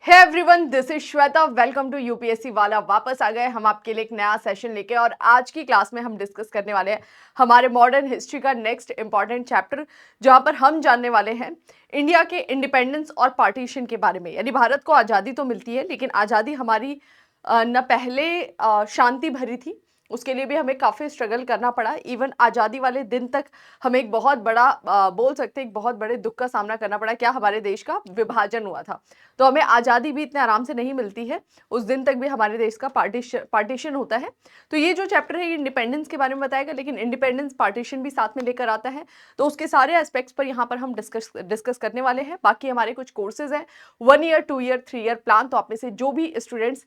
Hey everyone, this is Shweta. Welcome to UPSC वाला। वापस आ गए हम आपके लिए एक नया सेशन लेके। और आज की क्लास में हम डिस्कस करने वाले हैं हमारे मॉडर्न हिस्ट्री का नेक्स्ट इंपॉर्टेंट चैप्टर, जहां पर हम जानने वाले हैं इंडिया के इंडिपेंडेंस और पार्टीशन के बारे में। यानी भारत को आज़ादी तो मिलती है, लेकिन आज़ादी हमारी न पहले शांति भरी थी, उसके लिए भी हमें काफ़ी स्ट्रगल करना पड़ा। इवन आज़ादी वाले दिन तक हमें एक बहुत बड़ा बोल सकते हैं एक बहुत बड़े दुख का सामना करना पड़ा। क्या हमारे देश का विभाजन हुआ था, तो हमें आज़ादी भी इतने आराम से नहीं मिलती है। उस दिन तक भी हमारे देश का पार्टीशन होता है। तो ये जो चैप्टर है ये इंडिपेंडेंस के बारे में बताएगा, लेकिन इंडिपेंडेंस पार्टीशन भी साथ में लेकर आता है। तो उसके सारे एस्पेक्ट्स पर यहाँ पर हम डिस्कस करने वाले हैं। बाकी हमारे कुछ कोर्सेज हैं, 1 ईयर 2 ईयर 3 ईयर प्लान। तो आप में से जो भी स्टूडेंट्स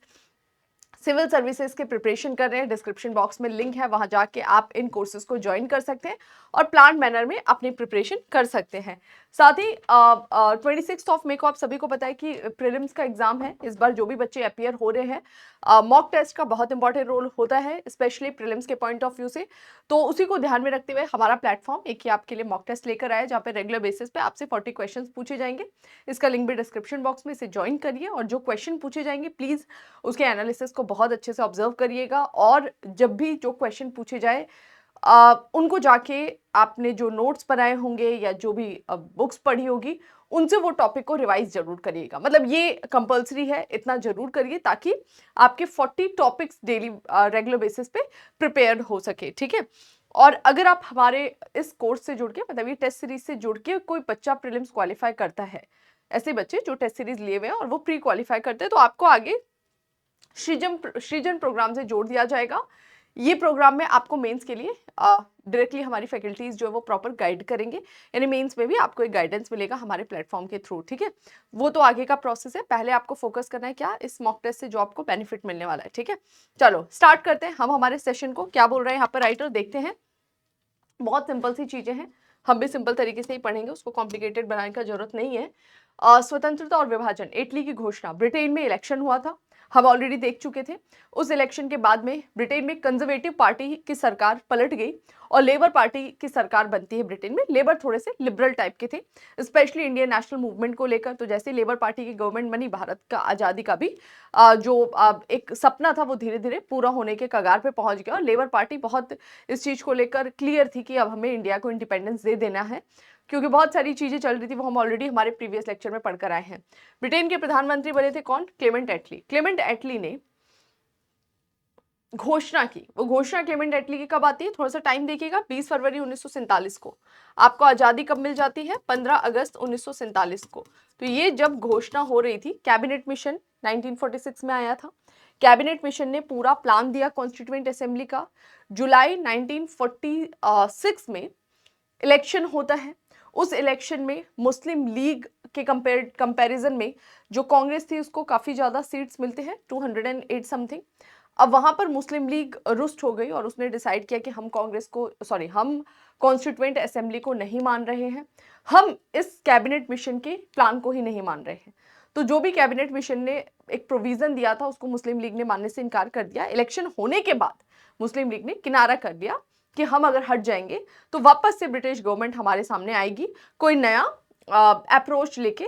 सिविल सर्विसेज के प्रिपरेशन कर रहे हैं, डिस्क्रिप्शन बॉक्स में लिंक है, वहां जाके आप इन कोर्सेज को ज्वाइन कर सकते हैं और प्लान मैनर में अपनी प्रिपरेशन कर सकते हैं। साथ ही 26 मई को आप सभी को पता है कि प्रीलिम्स का एग्जाम है। इस बार जो भी बच्चे अपीयर हो रहे हैं, मॉक टेस्ट का बहुत इंपॉर्टेंट रोल होता है, स्पेशली प्रीलिम्स के पॉइंट ऑफ व्यू से। तो उसी को ध्यान में रखते हुए हमारा प्लेटफॉर्म एक ही आपके लिए मॉक टेस्ट लेकर आया, जहाँ पे रेगुलर बेसिस पे आपसे 40 क्वेश्चन पूछे जाएंगे। इसका लिंक भी डिस्क्रिप्शन बॉक्स में, इसे ज्वाइन करिए और जो क्वेश्चन पूछे जाएंगे प्लीज उसके एनालिसिस को बहुत अच्छे से ऑब्जर्व करिएगा। और जब भी जो क्वेश्चन पूछे जाए उनको जाके आपने जो नोट्स बनाए होंगे या जो भी बुक्स पढ़ी होगी उनसे वो टॉपिक को रिवाइज जरूर करिएगा। मतलब ये कंपलसरी है, इतना जरूर करिए ताकि आपके 40 टॉपिक्स डेली रेगुलर बेसिस पे प्रिपेयर्ड हो सके, ठीक है। और अगर आप हमारे इस कोर्स से जुड़ के, मतलब ये टेस्ट सीरीज से जुड़ के कोई बच्चा प्रीलिम्स क्वालिफाई करता है, ऐसे बच्चे जो टेस्ट सीरीज लिए हुए हैं और वो प्री क्वालिफाई करते हैं, तो आपको आगे सृजन प्रोग्राम से जोड़ दिया जाएगा। ये प्रोग्राम में आपको मेंस के लिए डायरेक्टली हमारी फैकल्टीज जो है वो प्रॉपर गाइड करेंगे। यानी मेंस में भी आपको एक गाइडेंस मिलेगा हमारे प्लेटफॉर्म के थ्रू, ठीक है। वो तो आगे का प्रोसेस है, पहले आपको फोकस करना है क्या इस मॉक टेस्ट से जो आपको बेनिफिट मिलने वाला है, ठीक है। चलो स्टार्ट करते हैं हम हमारे सेशन को। क्या बोल रहे हैं यहाँ पर राइटर, देखते हैं। बहुत सिंपल सी चीजें हैं, हम भी सिंपल तरीके से ही पढ़ेंगे, उसको कॉम्प्लिकेटेड बनाने का जरूरत नहीं है। स्वतंत्रता और विभाजन, इटली की घोषणा, ब्रिटेन में इलेक्शन हुआ था, हम ऑलरेडी देख चुके थे। उस इलेक्शन के बाद में ब्रिटेन में कंजर्वेटिव पार्टी की सरकार पलट गई और लेबर पार्टी की सरकार बनती है ब्रिटेन में। लेबर थोड़े से लिबरल टाइप के थे, स्पेशली इंडियन नेशनल मूवमेंट को लेकर। तो जैसे लेबर पार्टी की गवर्नमेंट बनी, भारत का आज़ादी का भी जो एक सपना था वो धीरे धीरे पूरा होने के कगार पे पहुंच गया। और लेबर पार्टी बहुत इस चीज़ को लेकर क्लियर थी कि अब हमें इंडिया को इंडिपेंडेंस दे देना है, क्योंकि बहुत सारी चीज़ें चल रही थी, वो हम ऑलरेडी हमारे प्रीवियस लेक्चर में पढ़कर आए हैं। ब्रिटेन के प्रधानमंत्री बने थे कौन? क्लेमेंट एटली। क्लेमेंट एटली ने घोषणा की। वो घोषणा क्लेमेंट एटली की कब आती है, थोड़ा सा टाइम देखिएगा, 20 फरवरी 1947 को। आपको आज़ादी कब मिल जाती है? 15 अगस्त 1947 को। तो ये जब घोषणा हो रही थी, कैबिनेट मिशन 1946 में आया था। कैबिनेट मिशन ने पूरा प्लान दिया कॉन्स्टिट्यूएंट असेंबली का। जुलाई 1946 में इलेक्शन होता है। उस इलेक्शन में मुस्लिम लीग के कंपैरिजन में जो कांग्रेस थी उसको काफ़ी ज़्यादा सीट्स मिलते हैं, 208 समथिंग। अब वहां पर मुस्लिम लीग रुष्ट हो गई और उसने डिसाइड किया कि हम हम कॉन्स्टिट्यूएंट असेंबली को नहीं मान रहे हैं, हम इस कैबिनेट मिशन के प्लान को ही नहीं मान रहे हैं। तो जो भी कैबिनेट मिशन ने एक प्रोविजन दिया था उसको मुस्लिम लीग ने मानने से इनकार कर दिया। इलेक्शन होने के बाद मुस्लिम लीग ने किनारा कर दिया कि हम अगर हट जाएंगे तो वापस से ब्रिटिश गवर्नमेंट हमारे सामने आएगी कोई नया अप्रोच लेके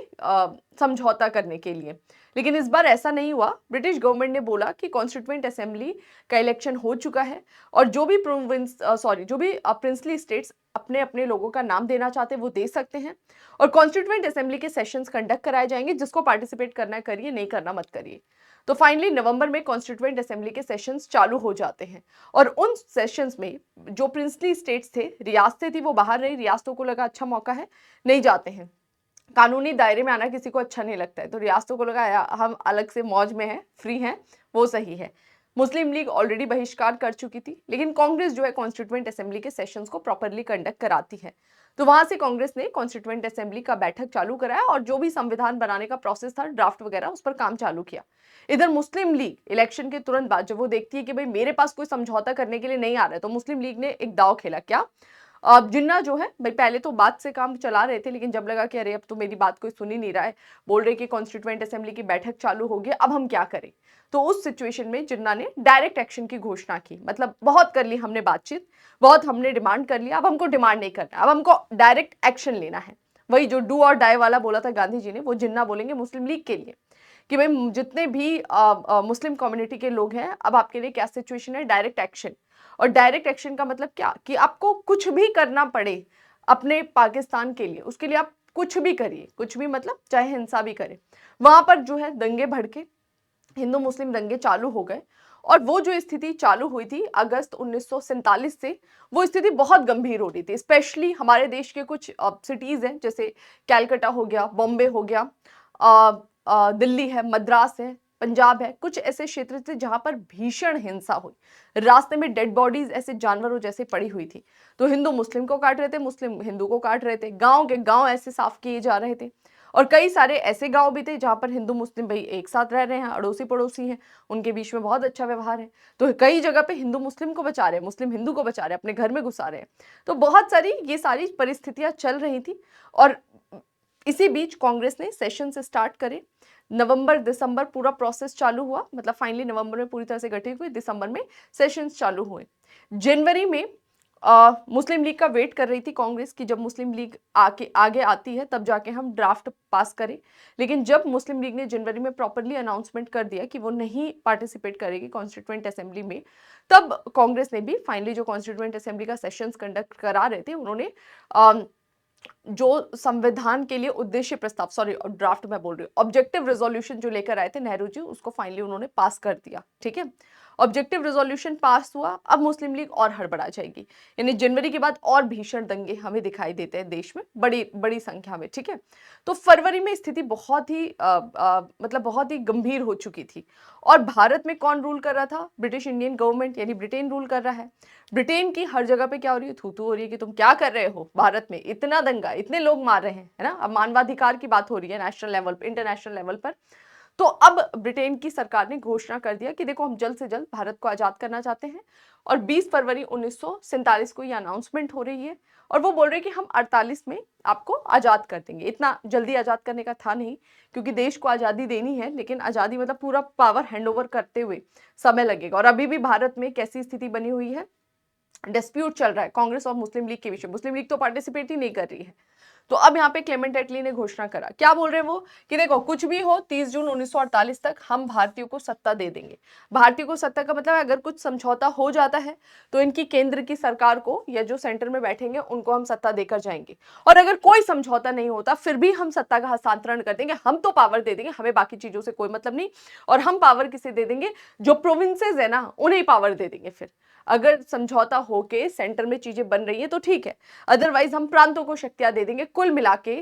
समझौता करने के लिए। लेकिन इस बार ऐसा नहीं हुआ। ब्रिटिश गवर्नमेंट ने बोला कि कॉन्स्टिट्यूएंट असेंबली का इलेक्शन हो चुका है और जो भी प्रिंसली स्टेट्स अपने अपने लोगों का नाम देना चाहते हैं वो दे सकते हैं और कॉन्स्टिट्यूएंट असेंबली के सेशंस कंडक्ट कराए जाएंगे। जिसको पार्टिसिपेट करना है करिए, नहीं करना मत करिए। तो फाइनली नवंबर में कॉन्स्टिट्यूएंट असेंबली के सेशंस चालू हो जाते हैं और उन सेशंस में जो प्रिंसली स्टेट्स थे, रियासतें थी, वो बाहर रही। रियासतों को लगा अच्छा मौका है, नहीं जाते हैं, कानूनी दायरे में आना किसी को अच्छा नहीं लगता है, तो रियासतों को लगा हम अलग से मौज में हैं, फ्री हैं, वो सही है। मुस्लिम लीग ऑलरेडी बहिष्कार कर चुकी थी, लेकिन कांग्रेस जो है कॉन्स्टिट्यूएंट असेंबली के सेशंस को प्रॉपरली कंडक्ट कराती है। तो वहां से कांग्रेस ने कॉन्स्टिट्यूएंट असेंबली का बैठक चालू कराया और जो भी संविधान बनाने का प्रोसेस था, ड्राफ्ट वगैरह, उस पर काम चालू किया। इधर मुस्लिम लीग इलेक्शन के तुरंत बाद जब वो देखती है कि भाई मेरे पास कोई समझौता करने के लिए नहीं आ रहा है, तो मुस्लिम लीग ने एक दाव खेला। क्या? अब जिन्ना जो है भाई, पहले तो बात से काम चला रहे थे, लेकिन जब लगा कि अरे अब तो मेरी बात कोई सुन ही नहीं रहा है, बोल रहे कि कॉन्स्टिट्यूएंट असेंबली की बैठक चालू हो गई, अब हम क्या करें। तो उस सिचुएशन में जिन्ना ने डायरेक्ट एक्शन की घोषणा की। मतलब बहुत कर ली हमने बातचीत, बहुत हमने डिमांड कर लिया, अब हमको डिमांड नहीं करना, अब हमको डायरेक्ट एक्शन लेना है। वही जो डू और डाई वाला बोला था गांधी जी ने, वो जिन्ना बोलेंगे मुस्लिम लीग के लिए कि भाई जितने भी मुस्लिम कम्युनिटी के लोग हैं, अब आपके लिए क्या सिचुएशन है, डायरेक्ट एक्शन। और डायरेक्ट एक्शन का मतलब क्या, कि आपको कुछ भी करना पड़े अपने पाकिस्तान के लिए, उसके लिए आप कुछ भी करिए, कुछ भी मतलब चाहे हिंसा भी करें। वहां पर जो है दंगे भड़के, हिंदू मुस्लिम दंगे चालू हो गए। और वो जो स्थिति चालू हुई थी अगस्त 1947 से, वो स्थिति बहुत गंभीर हो रही थी। स्पेशली हमारे देश के कुछ सिटीज हैं, जैसे कैलकाटा हो गया, बॉम्बे हो गया, दिल्ली है, मद्रास है, पंजाब है, कुछ ऐसे क्षेत्र थे जहां पर भीषण हिंसा हुई। रास्ते में डेड बॉडीज ऐसे जानवरों जैसे पड़ी हुई थी। तो हिंदू मुस्लिम को काट रहे थे, मुस्लिम हिंदू को काट रहे थे, गांव के गांव ऐसे साफ किए जा रहे थे। और कई सारे ऐसे गांव भी थे जहां पर हिंदू मुस्लिम भाई एक साथ रह रहे हैं, अड़ोसी पड़ोसी हैं, उनके बीच में बहुत अच्छा व्यवहार है। तो कई जगह पे हिंदू मुस्लिम को बचा रहे हैं, मुस्लिम हिंदू को बचा रहे हैं, अपने घर में घुसा रहे हैं। तो बहुत सारी ये सारी परिस्थितियां चल रही थी। और इसी बीच कांग्रेस ने सेशन से स्टार्ट करे। नवंबर दिसंबर पूरा प्रोसेस चालू हुआ, मतलब फाइनली नवंबर में पूरी तरह से गठित हुई, दिसंबर में सेशंस चालू हुए। जनवरी में मुस्लिम लीग का वेट कर रही थी कांग्रेस की, जब मुस्लिम लीग आगे आती है तब जाके हम ड्राफ्ट पास करें। लेकिन जब मुस्लिम लीग ने जनवरी में प्रॉपरली अनाउंसमेंट कर दिया कि वो नहीं पार्टिसिपेट करेगी कॉन्स्टिट्यूएंट असेंबली में, तब कांग्रेस ने भी फाइनली जो कॉन्स्टिट्यूएंट असेंबली का सेशंस कंडक्ट करा रहे थे, उन्होंने जो संविधान के लिए उद्देश्य प्रस्ताव, सॉरी ड्राफ्ट मैं बोल रही हूँ, ऑब्जेक्टिव रेजोल्यूशन जो लेकर आए थे नेहरू जी, उसको फाइनली उन्होंने पास कर दिया। ठीक है, ऑब्जेक्टिव रेजोल्यूशन पास हुआ। अब मुस्लिम लीग और हड़बड़ा जाएगी, यानी जनवरी के बाद और भीषण दंगे हमें दिखाई देते हैं देश में, बड़ी बड़ी संख्या में। ठीक है, तो फरवरी में स्थिति बहुत ही मतलब बहुत ही गंभीर हो चुकी थी। और भारत में कौन रूल कर रहा था, ब्रिटिश इंडियन गवर्नमेंट, यानी ब्रिटेन रूल कर रहा है। ब्रिटेन की हर जगह पे क्या हो रही है, थू थू हो रही है कि तुम क्या कर रहे हो, भारत में इतना दंगा, इतने लोग मार रहे हैं, है ना। अब मानवाधिकार की बात हो रही है नेशनल लेवल पर, इंटरनेशनल लेवल पर। तो अब ब्रिटेन की सरकार ने घोषणा कर दिया कि देखो हम जल्द से जल्द भारत को आजाद करना चाहते हैं। और 20 फरवरी 1947 को ये अनाउंसमेंट हो रही है। और वो बोल रहे हैं कि हम 48 में आपको आजाद कर देंगे। इतना जल्दी आजाद करने का था नहीं, क्योंकि देश को आजादी देनी है, लेकिन आजादी मतलब पूरा पावर हैंडओवर करते हुए समय लगेगा। और अभी भी भारत में कैसी स्थिति बनी हुई है, डिस्प्यूट चल रहा है कांग्रेस और मुस्लिम लीग के बीच में। मुस्लिम लीग तो पार्टिसिपेट ही नहीं कर रही है। तो अब यहाँ पे क्लेमेंट एटली ने घोषणा करा, क्या बोल रहे हैं वो, कि देखो कुछ भी हो 30 जून 1948 तक हम भारतीयों को सत्ता दे देंगे। भारतीयों को सत्ता का मतलब अगर कुछ समझौता हो जाता है तो इनकी केंद्र की सरकार को, या जो सेंटर में बैठेंगे उनको हम सत्ता देकर जाएंगे। और अगर कोई समझौता नहीं होता फिर भी हम सत्ता का हस्तांतरण कर देंगे, हम तो पावर दे देंगे, हमें बाकी चीजों से कोई मतलब नहीं। और हम पावर किसे दे देंगे, जो प्रोविंसेस है ना उन्हें पावर दे देंगे। फिर अगर समझौता होके सेंटर में चीजें बन रही है तो ठीक है, अदरवाइज हम प्रांतों को शक्तियां दे देंगे। कुल मिला के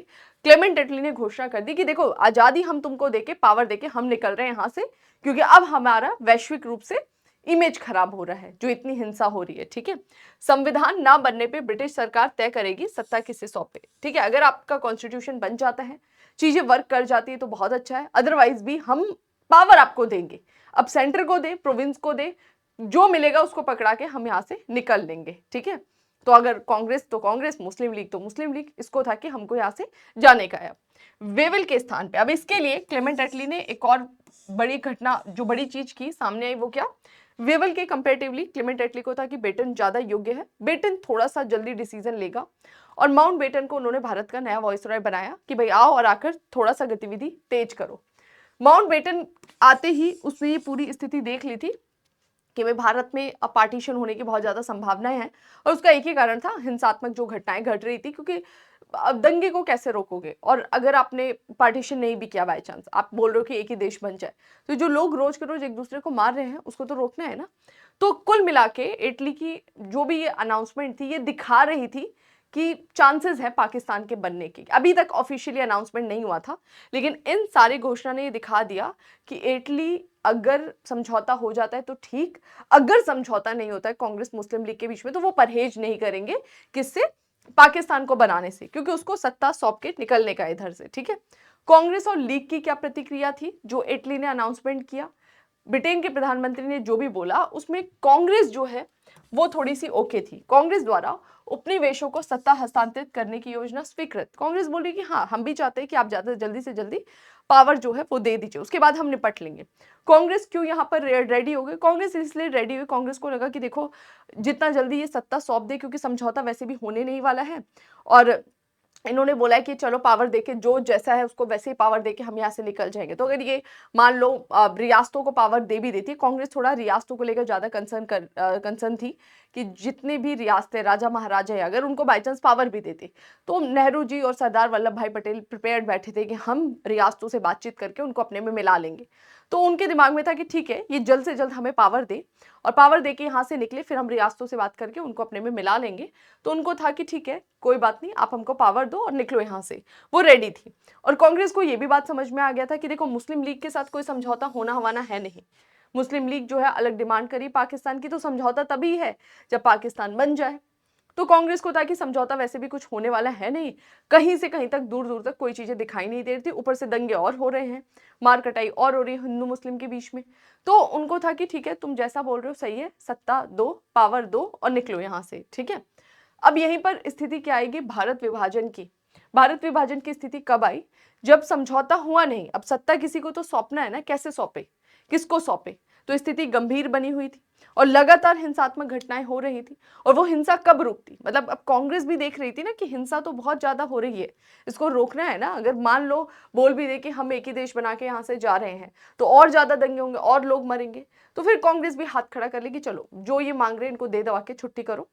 क्लेमेंट एटली ने घोषणा कर दी कि देखो आजादी हम तुमको देके, पावर देके हम निकल रहे हैं यहां से, क्योंकि अब हमारा वैश्विक रूप से इमेज खराब हो रहा है, जो इतनी हिंसा हो रही है। ठीक है, संविधान ना बनने पे ब्रिटिश सरकार तय करेगी सत्ता किसे सौंपे। ठीक है, अगर आपका कॉन्स्टिट्यूशन बन जाता है, चीजें वर्क कर जाती है तो बहुत अच्छा है, अदरवाइज भी हम पावर आपको देंगे। अब सेंटर को दे, प्रोविंस को दे, जो मिलेगा उसको पकड़ा के हम यहां से निकल लेंगे। ठीक है, तो अगर कांग्रेस तो कांग्रेस, मुस्लिम लीग तो मुस्लिम लीग, इसको था कि हमको यहां से जाने का है। वेवल के स्थान पे अब इसके लिए क्लेमेंट एटली ने एक और बड़ी घटना, जो बड़ी चीज की सामने आई, वो क्या, वेवल के कंपेरेटिवली क्लेमेंट एटली को था कि बेटन ज्यादा योग्य है, बेटन थोड़ा सा जल्दी डिसीजन लेगा। और माउंट बेटन को उन्होंने भारत का नया वायसरॉय बनाया कि भाई आओ और आकर थोड़ा सा गतिविधि तेज करो। माउंट बेटन आते ही उसने ये पूरी स्थिति देख ली थी कि भाई भारत में अब पार्टीशन होने की बहुत ज्यादा संभावनाएं हैं। और उसका एक ही कारण था, हिंसात्मक जो घटनाएं घट रही थी, क्योंकि अब दंगे को कैसे रोकोगे, और अगर आपने पार्टीशन नहीं भी किया, बाय चांस आप बोल रहे हो कि एक ही देश बन जाए, तो जो लोग रोज के रोज एक दूसरे को मार रहे हैं उसको तो रोकना है ना। तो कुल मिला के इटली की जो भी ये अनाउंसमेंट थी, ये दिखा रही थी कि चांसेस है पाकिस्तान के बनने की। अभी तक ऑफिशियली अनाउंसमेंट नहीं हुआ था, लेकिन इन सारी घोषणा ने ये दिखा दिया कि इटली अगर समझौता हो जाता है तो ठीक, अगर समझौता नहीं होता है कांग्रेस मुस्लिम लीग के बीच में, तो वो परहेज नहीं करेंगे किससे, पाकिस्तान को बनाने से, क्योंकि उसको सत्ता सौंप के निकलने का इधर से। ठीक है, कांग्रेस और लीग की क्या प्रतिक्रिया थी जो इटली ने अनाउंसमेंट किया, ब्रिटेन के प्रधानमंत्री ने जो भी बोला उसमें कांग्रेस जो है वो थोड़ी सी ओके थी। कांग्रेस द्वारा उपनिवेशों को सत्ता हस्तांतरित करने की योजना स्वीकृत। कांग्रेस बोल रही कि हाँ हम भी चाहते हैं कि आप ज्यादा जल्दी से जल्दी पावर जो है वो दे दीजिए, उसके बाद हम निपट लेंगे। कांग्रेस क्यों यहाँ पर रेडी हो गई, कांग्रेस इसलिए रेडी हुई, कांग्रेस को लगा कि देखो जितना जल्दी ये सत्ता सौंप दे, क्योंकि समझौता वैसे भी होने नहीं वाला है, और इन्होंने बोला है कि चलो पावर देके जो जैसा है उसको वैसे ही पावर देके हम यहाँ से निकल जाएंगे। तो अगर ये मान लो रियासतों को पावर दे भी देती, कांग्रेस थोड़ा रियासतों को लेकर ज्यादा कंसर्न थी कि जितनी भी रियासतें राजा महाराजा है अगर उनको बाई चांस पावर भी देते तो नेहरू जी और सरदार वल्लभ भाई पटेल प्रिपेयर्ड बैठे थे कि हम रियासतों से बातचीत करके उनको अपने में मिला लेंगे। तो उनके दिमाग में था कि ठीक है ये जल्द से जल्द हमें पावर दे और पावर दे के यहाँ से निकले, फिर हम रियासतों से बात करके उनको अपने में मिला लेंगे। तो उनको था कि ठीक है कोई बात नहीं, आप हमको पावर दो और निकलो यहाँ से, वो रेडी थी। और कांग्रेस को ये भी बात समझ में आ गया था कि देखो मुस्लिम लीग के साथ कोई समझौता होना हवाना है नहीं। मुस्लिम लीग जो है अलग डिमांड करी पाकिस्तान की, तो समझौता तभी है जब पाकिस्तान बन जाए। तो कांग्रेस को था कि समझौता वैसे भी कुछ होने वाला है नहीं, कहीं से कहीं तक दूर दूर तक कोई चीजें दिखाई नहीं दे रही थी, ऊपर से दंगे और हो रहे हैं, मार कटाई और हो रही है हिंदू मुस्लिम के बीच में। तो उनको था कि ठीक है तुम जैसा बोल रहे हो सही है, सत्ता दो, पावर दो और निकलो यहाँ से, ठीक है। अब यहीं पर स्थिति क्या आएगी, भारत विभाजन की। भारत विभाजन की स्थिति कब आई, जब समझौता हुआ नहीं, अब सत्ता किसी को तो सौंपना है ना, कैसे सौंपे, किसको सौंपे। तो स्थिति गंभीर बनी हुई थी और लगातार हिंसात्मक घटनाएं हो रही थी। और वो हिंसा कब रुकती, मतलब अब कांग्रेस भी देख रही थी ना कि हिंसा तो बहुत ज्यादा हो रही है, इसको रोकना है ना। अगर मान लो बोल भी दे कि हम एक ही देश बना के यहाँ से जा रहे हैं तो और ज्यादा दंगे होंगे और लोग मरेंगे, तो फिर कांग्रेस भी हाथ खड़ा कर लेगी, चलो जो ये मांग रहे हैं इनको दे दबा के छुट्टी करो,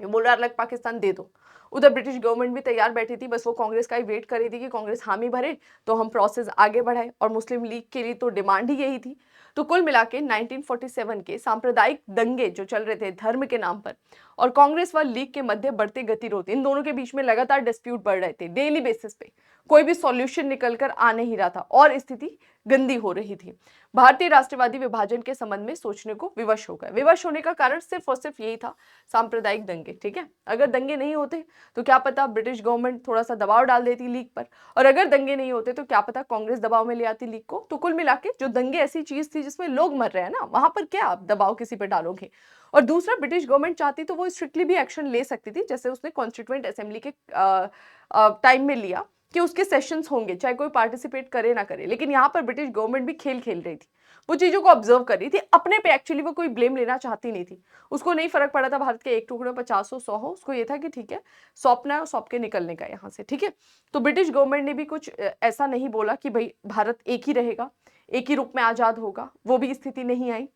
बोल रहा अलग पाकिस्तान दे दो। उधर ब्रिटिश गवर्नमेंट भी तैयार बैठी थी, बस वो कांग्रेस का ही वेट कर रही थी कि कांग्रेस हामी भरे तो हम प्रोसेस आगे बढ़ाए, और मुस्लिम लीग के लिए तो डिमांड ही यही थी। तो कुल मिला के 1947 के सांप्रदायिक दंगे जो चल रहे थे धर्म के नाम पर और कांग्रेस व लीग के मध्य बढ़ते गतिरोध, इन दोनों के बीच में लगातार डिस्प्यूट बढ़ रहे थे डेली बेसिस पे, कोई भी सॉल्यूशन निकल कर आ नहीं रहा था और स्थिति गंदी हो रही थी। भारतीय राष्ट्रवादी विभाजन के संबंध में सोचने को विवश हो गए। विवश होने का कारण सिर्फ और सिर्फ यही था, सांप्रदायिक दंगे, ठीक है। अगर दंगे नहीं होते तो क्या पता ब्रिटिश गवर्नमेंट थोड़ा सा दबाव डाल देती लीग पर, और अगर दंगे नहीं होते तो क्या पता कांग्रेस दबाव में ले आती लीग को। तो कुल मिला के जो दंगे ऐसी चीज थी जिसमें लोग मर रहे हैं ना, वहां पर क्या आप दबाव किसी पे डालोगे। और दूसरा, ब्रिटिश गवर्नमेंट चाहती तो वो स्ट्रिक्टली भी एक्शन ले सकती थी, जैसे उसने कॉन्स्टिट्यूएंट असेंबली के टाइम में लिया कि उसके सेशंस होंगे चाहे कोई पार्टिसिपेट करे ना करे। लेकिन यहाँ पर ब्रिटिश गवर्नमेंट भी खेल खेल रही थी, वो चीजों को ऑब्जर्व कर रही थी अपने पे, एक्चुअली वो कोई ब्लेम लेना चाहती नहीं थी। उसको नहीं फर्क पड़ा था भारत के एक टुकड़े 50 हो 100 हो, उसको ये था कि ठीक है सौंपना है और सौंप के निकलने का यहाँ से, ठीक है। तो ब्रिटिश गवर्नमेंट ने भी कुछ ऐसा नहीं बोला कि भाई भारत एक ही रहेगा, एक ही रूप में आजाद होगा, वो भी स्थिति नहीं आई।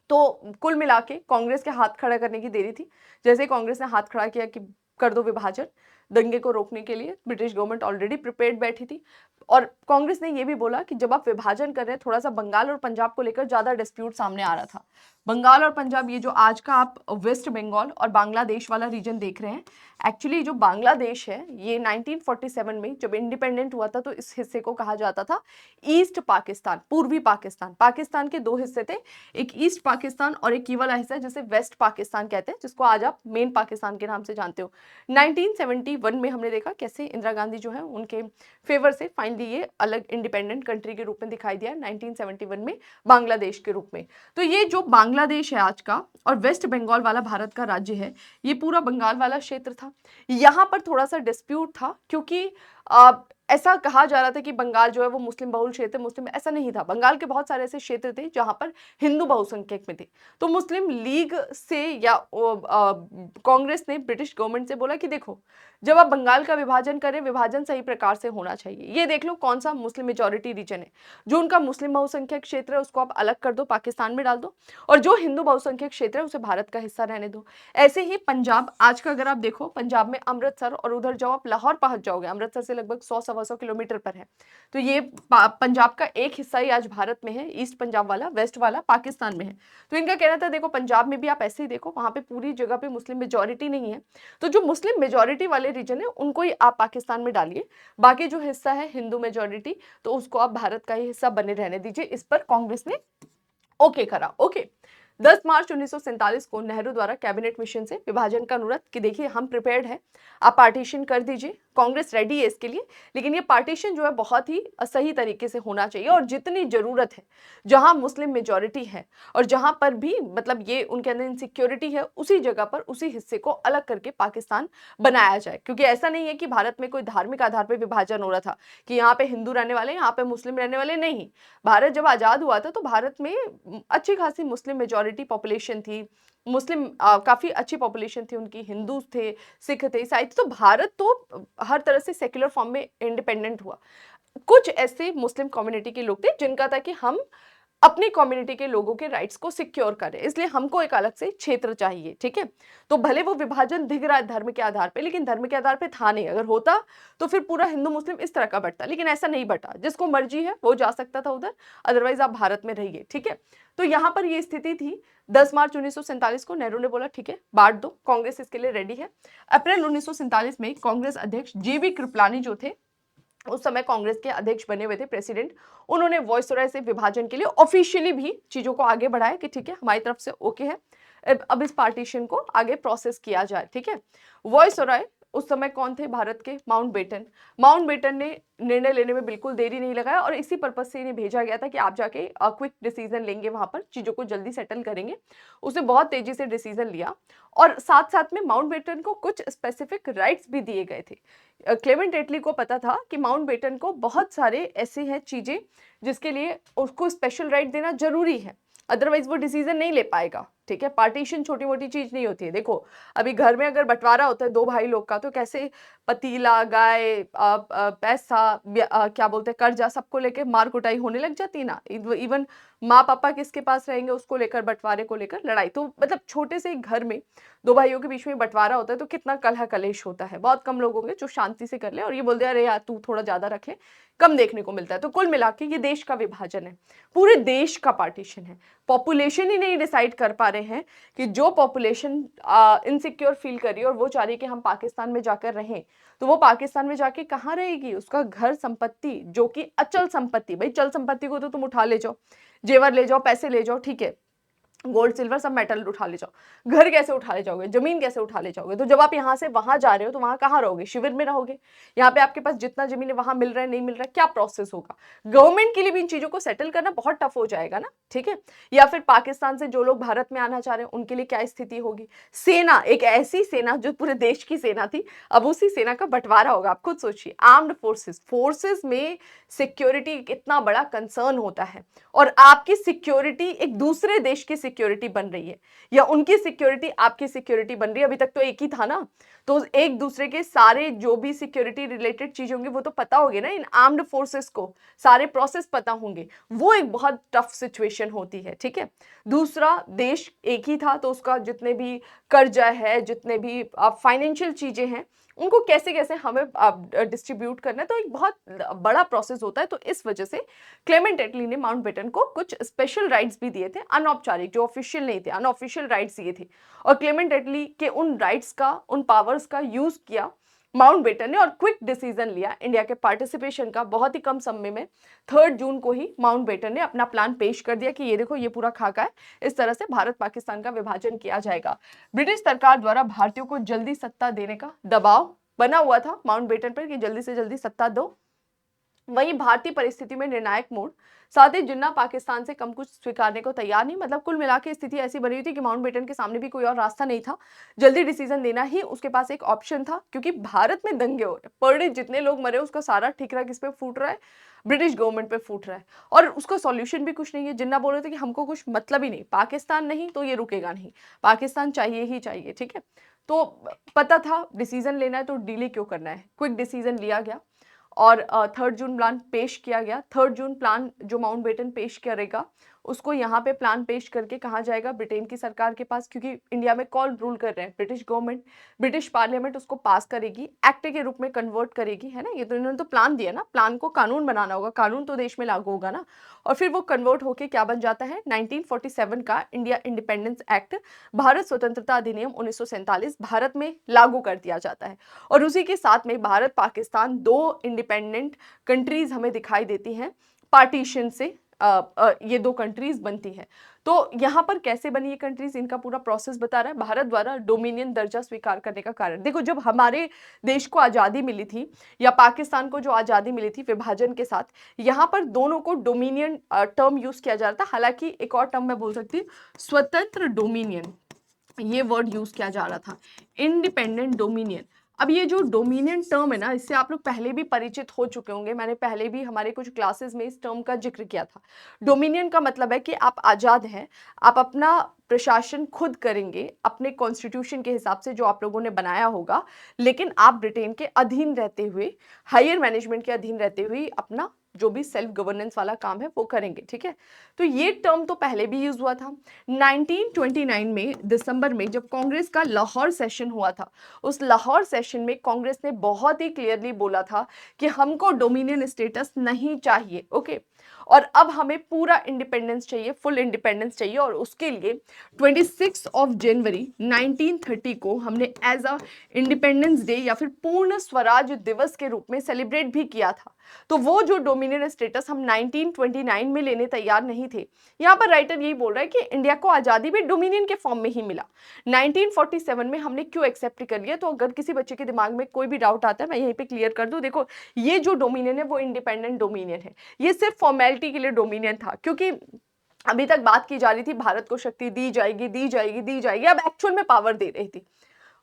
तो कुल मिला के कांग्रेस के हाथ खड़ा करने की देरी थी। जैसे कांग्रेस ने हाथ खड़ा किया कि कर दो विभाजन, दंगे को रोकने के लिए ब्रिटिश गवर्नमेंट ऑलरेडी प्रिपेयर्ड बैठी थी। और कांग्रेस ने यह भी बोला कि जब आप विभाजन कर रहे हैं, थोड़ा सा बंगाल और पंजाब को लेकर ज्यादा डिस्प्यूट सामने आ रहा था। बंगाल और पंजाब, ये जो आज का आप वेस्ट बंगाल और बांग्लादेश वाला रीजन देख रहे हैं, एक्चुअली जो बांग्लादेश है ये 1947 में जब इंडिपेंडेंट हुआ था तो इस हिस्से को कहा जाता था ईस्ट पाकिस्तान, पूर्वी पाकिस्तान। पाकिस्तान के दो हिस्से थे, एक ईस्ट पाकिस्तान और एक ये वाला हिस्सा जिसे वेस्ट पाकिस्तान कहते हैं, जिसको आज आप मेन पाकिस्तान के नाम से जानते हो। 1971 में हमने देखा कैसे इंदिरा गांधी जो है उनके फेवर से फाइनली ये अलग इंडिपेंडेंट कंट्री के रूप में दिखाई दिया 1971 में बांग्लादेश के रूप में। तो ये जो बांग्लादेश है आज का और वेस्ट बंगाल वाला भारत का राज्य है, ये पूरा बंगाल वाला क्षेत्र था। यहाँ पर थोड़ा सा डिस्प्यूट था क्योंकि ऐसा कहा जा रहा था कि बंगाल जो है वो मुस्लिम बहुल क्षेत्र, मुस्लिम ऐसा नहीं था। बंगाल के बहुत सारे ऐसे क्षेत्र थे जहां पर हिंदू बहुसंख्यक में थे। तो मुस्लिम लीग से या कांग्रेस ने ब्रिटिश गवर्नमेंट से बोला कि देखो जब आप बंगाल का विभाजन करें, विभाजन सही प्रकार से होना चाहिए। ये देख लो कौन सा मुस्लिम मेजोरिटी रीजन है, जो उनका मुस्लिम बहुसंख्यक क्षेत्र है उसको आप अलग कर दो, पाकिस्तान में डाल दो, और जो हिंदू बहुसंख्यक क्षेत्र है उसे भारत का हिस्सा रहने दो। ऐसे ही पंजाब आज का अगर आप देखो, पंजाब में अमृतसर और उधर जाओ आप लाहौर पहुंच जाओगे, अमृतसर से लगभग 100-125 किलोमीटर पर है। तो ये पंजाब का एक हिस्सा ही आज भारत में है, ईस्ट पंजाब वाला, वेस्ट वाला पाकिस्तान में है। तो इनका कहना था देखो पंजाब में भी आप ऐसे ही देखो, वहां पे पूरी जगह पे मुस्लिम मेजोरिटी नहीं है, तो जो मुस्लिम मेजोरिटी वाले रीजन है उनको ही आप पाकिस्तान में डालिए, बाकी जो हिस्सा है हिंदू मेजोरिटी तो उसको आप भारत का ही हिस्सा बने रहने दीजिए। इस पर कांग्रेस ने ओके करा। ओके 10 मार्च 1947 को नेहरू द्वारा कैबिनेट मिशन से विभाजन का अनुरोध कि देखिए हम प्रिपेयर्ड है, आप पार्टीशन कर दीजिए, कांग्रेस रेडी है इसके लिए, लेकिन ये पार्टीशन जो है बहुत ही सही तरीके से होना चाहिए और जितनी जरूरत है, जहां मुस्लिम मेजोरिटी है और जहां पर भी मतलब ये उनके अंदर इनसिक्योरिटी है, उसी जगह पर उसी हिस्से को अलग करके पाकिस्तान बनाया जाए। क्योंकि ऐसा नहीं है कि भारत में कोई धार्मिक आधार पर विभाजन हो रहा था कि यहाँ पे हिंदू रहने वाले, यहाँ पे मुस्लिम रहने वाले, नहीं। भारत जब आजाद हुआ था तो भारत में अच्छी खासी मुस्लिम मेजोरिटी पॉपुलेशन थी, मुस्लिम काफ़ी अच्छी पॉपुलेशन थी उनकी, हिंदू थे, सिख थे, ईसाई थे, तो भारत तो हर तरह से सेक्युलर फॉर्म में इंडिपेंडेंट हुआ। कुछ ऐसे मुस्लिम कम्युनिटी के लोग थे जिनका था कि हम अपनी कम्युनिटी के लोगों के राइट्स को सिक्योर करें, इसलिए हमको एक अलग से क्षेत्र चाहिए, ठीक है। तो भले वो विभाजन दिख रहा है धर्म के आधार पे, लेकिन धर्म के आधार पे था नहीं। अगर होता तो फिर पूरा हिंदू मुस्लिम इस तरह का बंटता, लेकिन ऐसा नहीं बटा। जिसको मर्जी है वो जा सकता था उधर, अदरवाइज आप भारत में रहिए, ठीक है। तो यहाँ पर ये स्थिति थी। 10 मार्च 1947 को नेहरू ने बोला ठीक है बांट दो, कांग्रेस इसके लिए रेडी है। अप्रैल 1947 में कांग्रेस अध्यक्ष जीवी कृपलानी जो थे, उस समय कांग्रेस के अध्यक्ष बने हुए थे, प्रेसिडेंट, उन्होंने वॉइसरॉय से विभाजन के लिए ऑफिशियली भी चीजों को आगे बढ़ाया कि ठीक है हमारी तरफ से ओके है, अब इस पार्टीशन को आगे प्रोसेस किया जाए, ठीक है। वॉइसरॉय उस समय कौन थे भारत के? माउंटबेटन। माउंटबेटन ने निर्णय लेने में बिल्कुल देरी नहीं लगाया और इसी पर्पज से इन्हें भेजा गया था कि आप जाके क्विक डिसीजन लेंगे, वहां पर चीजों को जल्दी सेटल करेंगे। उसने बहुत तेजी से डिसीजन लिया और साथ साथ में माउंटबेटन को कुछ स्पेसिफिक राइट्स भी दिए गए थे। क्लेमेंट एटली को पता था कि माउंटबेटन को बहुत सारे ऐसे हैं चीजें जिसके लिए उसको स्पेशल राइट देना जरूरी है, अदरवाइज वो डिसीजन नहीं ले पाएगा, ठीक है। पार्टीशन छोटी मोटी चीज नहीं होती है। देखो अभी घर में अगर बंटवारा होता है दो भाई लोग का, तो कैसे पतीला, गाय, पैसा, क्या बोलते हैं, कर्जा, सबको लेके मार कुटाई होने लग जाती है ना। इवन माँ पापा किसके पास रहेंगे उसको लेकर, बंटवारे को लेकर लड़ाई। तो मतलब छोटे से एक घर में दो भाइयों के बीच में बंटवारा होता है तो कितना कलह कलेश होता है। बहुत कम लोग होंगे जो शांति से कर ले और ये बोलते हैं अरे यार तू थोड़ा ज्यादा रख ले, कम देखने को मिलता है। तो कुल मिला के ये देश का विभाजन है, पूरे देश का पार्टीशन है। पॉपुलेशन ही नहीं डिसाइड कर पा रहे हैं कि जो पॉपुलेशन इनसिक्योर फील कर रही है और वो चाह रही है कि हम पाकिस्तान में जाकर रहें, तो वो पाकिस्तान में जाके कहाँ रहेगी? उसका घर संपत्ति जो कि अचल संपत्ति, भाई चल संपत्ति को तो तुम उठा ले जाओ, जेवर ले जाओ, पैसे ले जाओ, ठीक है, गोल्ड सिल्वर सब मेटल उठा ले जाओ, घर कैसे उठा ले जाओगे? जमीन कैसे उठा ले जाओगे? तो जब आप यहाँ से वहां जा रहे हो तो वहां कहाँ रहोगे? शिविर में रहोगे? यहाँ पे आपके पास जितना जमीन है वहां मिल रहा है, नहीं मिल रहा है, क्या प्रोसेस होगा? गवर्नमेंट के लिए भी इन चीजों को सेटल करना बहुत टफ हो जाएगा ना, ठीक है। या फिर पाकिस्तान से जो लोग भारत में आना चाह रहे हैं उनके लिए क्या स्थिति होगी? सेना, एक ऐसी सेना जो पूरे देश की सेना थी, अब उसी सेना का बंटवारा होगा। आप खुद सोचिए, आर्म्ड फोर्सेस, फोर्सेस में सिक्योरिटी कितना बड़ा कंसर्न होता है, और आपकी सिक्योरिटी एक दूसरे देश की सिक्योरिटी बन रही है या उनकी सिक्योरिटी आपकी सिक्योरिटी बन रही है। अभी तक तो एक ही था ना, तो एक दूसरे के सारे जो भी सिक्योरिटी रिलेटेड चीज होंगी वो तो पता होगी ना, इन आर्म्ड फोर्सेस को सारे प्रोसेस पता होंगे। वो एक बहुत टफ सिचुएशन होती है, ठीक है। दूसरा, देश एक ही था तो उसका जितने भी कर्जा है, जितने भी फाइनेंशियल चीजें हैं, उनको कैसे कैसे हमें डिस्ट्रीब्यूट करना है, तो एक बहुत बड़ा प्रोसेस होता है। तो इस वजह से क्लेमेंट एटली ने माउंटबेटन को कुछ स्पेशल राइट्स भी दिए थे, अनौपचारिक, जो ऑफिशियल नहीं थे, अनऑफिशियल राइट्स दिए थे। और क्लेमेंट एटली के उन राइट्स का, उन पावर्स का यूज किया माउंटबेटन ने और क्विक डिसीजन लिया इंडिया के पार्टिसिपेशन का। बहुत ही कम समय में 3 जून को ही माउंटबेटन ने अपना प्लान पेश कर दिया कि ये देखो ये पूरा खाका है, इस तरह से भारत पाकिस्तान का विभाजन किया जाएगा। ब्रिटिश सरकार द्वारा भारतीयों को जल्दी सत्ता देने का दबाव बना हुआ था माउंटबेटन पर कि जल्दी से जल्दी सत्ता दो। वहीं भारतीय परिस्थिति में निर्णायक मोड़, साथ ही जिन्ना पाकिस्तान से कम कुछ स्वीकारने को तैयार नहीं। मतलब कुल मिला के स्थिति ऐसी बनी हुई थी कि माउंटबेटन के सामने भी कोई और रास्ता नहीं था, जल्दी डिसीजन देना ही उसके पास एक ऑप्शन था। क्योंकि भारत में दंगे हो रहे, पर डे जितने लोग मरे उसका सारा ठिकरा किस पे फूट रहा है? ब्रिटिश गवर्नमेंट पे फूट रहा है, और उसका सॉल्यूशन भी कुछ नहीं है। जिन्ना बोल रहे थे कि हमको कुछ मतलब ही नहीं, पाकिस्तान नहीं तो ये रुकेगा नहीं, पाकिस्तान चाहिए ही चाहिए, ठीक है। तो पता था डिसीजन लेना है तो डिले क्यों करना है, क्विक डिसीजन लिया गया और 3 जून प्लान पेश किया गया। 3 जून प्लान जो माउंटबेटन पेश करेगा उसको यहाँ पे प्लान पेश करके कहाँ जाएगा? ब्रिटेन की सरकार के पास, क्योंकि इंडिया में कौन रूल कर रहे हैं? British government. ब्रिटिश पार्लियामेंट उसको पास करेगी, एक्ट के रूप में कन्वर्ट करेगी, है ना। ये तो इन्होंने तो प्लान दिया ना, प्लान को कानून बनाना होगा, कानून तो देश में लागू होगा ना। और फिर वो कन्वर्ट होके क्या बन जाता है? 1947 का इंडिया इंडिपेंडेंस एक्ट, भारत स्वतंत्रता अधिनियम 1947 भारत में लागू कर दिया जाता है। और उसी के साथ में भारत पाकिस्तान, दो इंडिपेंडेंट कंट्रीज हमें दिखाई देती हैं पार्टीशन से। ये दो कंट्रीज बनती है। तो यहाँ पर कैसे बनी ये कंट्रीज, इनका पूरा प्रोसेस बता रहा है। भारत द्वारा डोमिनियन दर्जा स्वीकार करने का कारण, देखो जब हमारे देश को आज़ादी मिली थी या पाकिस्तान को जो आज़ादी मिली थी विभाजन के साथ, यहाँ पर दोनों को डोमिनियन टर्म यूज किया जा रहा था। हालांकि एक और टर्म मैं बोल सकती हूँ, स्वतंत्र डोमिनियन, ये वर्ड यूज किया जा रहा था। इंडिपेंडेंट डोमिनियन, अब ये जो डोमिनियन टर्म है ना, इससे आप लोग पहले भी परिचित हो चुके होंगे, मैंने पहले भी हमारे कुछ क्लासेस में इस टर्म का जिक्र किया था। डोमिनियन का मतलब है कि आप आज़ाद हैं, आप अपना प्रशासन खुद करेंगे अपने कॉन्स्टिट्यूशन के हिसाब से जो आप लोगों ने बनाया होगा, लेकिन आप ब्रिटेन के अधीन रहते हुए, हायर मैनेजमेंट के अधीन रहते हुए अपना जो भी सेल्फ गवर्नेंस वाला काम है वो करेंगे, ठीक है। तो ये टर्म तो पहले भी यूज हुआ था। 1929 में दिसंबर में जब कांग्रेस का लाहौर सेशन हुआ था, उस लाहौर सेशन में कांग्रेस ने बहुत ही क्लियरली बोला था कि हमको डोमिनियन स्टेटस नहीं चाहिए, ओके। और अब हमें पूरा इंडिपेंडेंस चाहिए, फुल इंडिपेंडेंस चाहिए, और उसके लिए 26 ऑफ जनवरी 1930 को हमने एज अ इंडिपेंडेंस डे या फिर पूर्ण स्वराज दिवस के रूप में सेलिब्रेट भी किया था। तो वो जो डोमिनियन स्टेटस हम 1929 में लेने तैयार नहीं थे, यहाँ पर राइटर यही बोल रहा है कि इंडिया को आज़ादी भी डोमिनियन के फॉर्म में ही मिला। 1947 में हमने क्यों एक्सेप्ट कर लिया, तो अगर किसी बच्चे के दिमाग में कोई भी डाउट आता है मैं यहीं पे क्लियर कर दूं। देखो, ये जो डोमिनियन है वो इंडिपेंडेंट डोमिनियन है, ये सिर्फ फॉर्मेलिटी के लिए डोमिनियन था, क्योंकि अभी तक बात की जा रही थी भारत को शक्ति दी जाएगी दी जाएगी दी जाएगी, अब एक्चुअल में पावर दे रही थी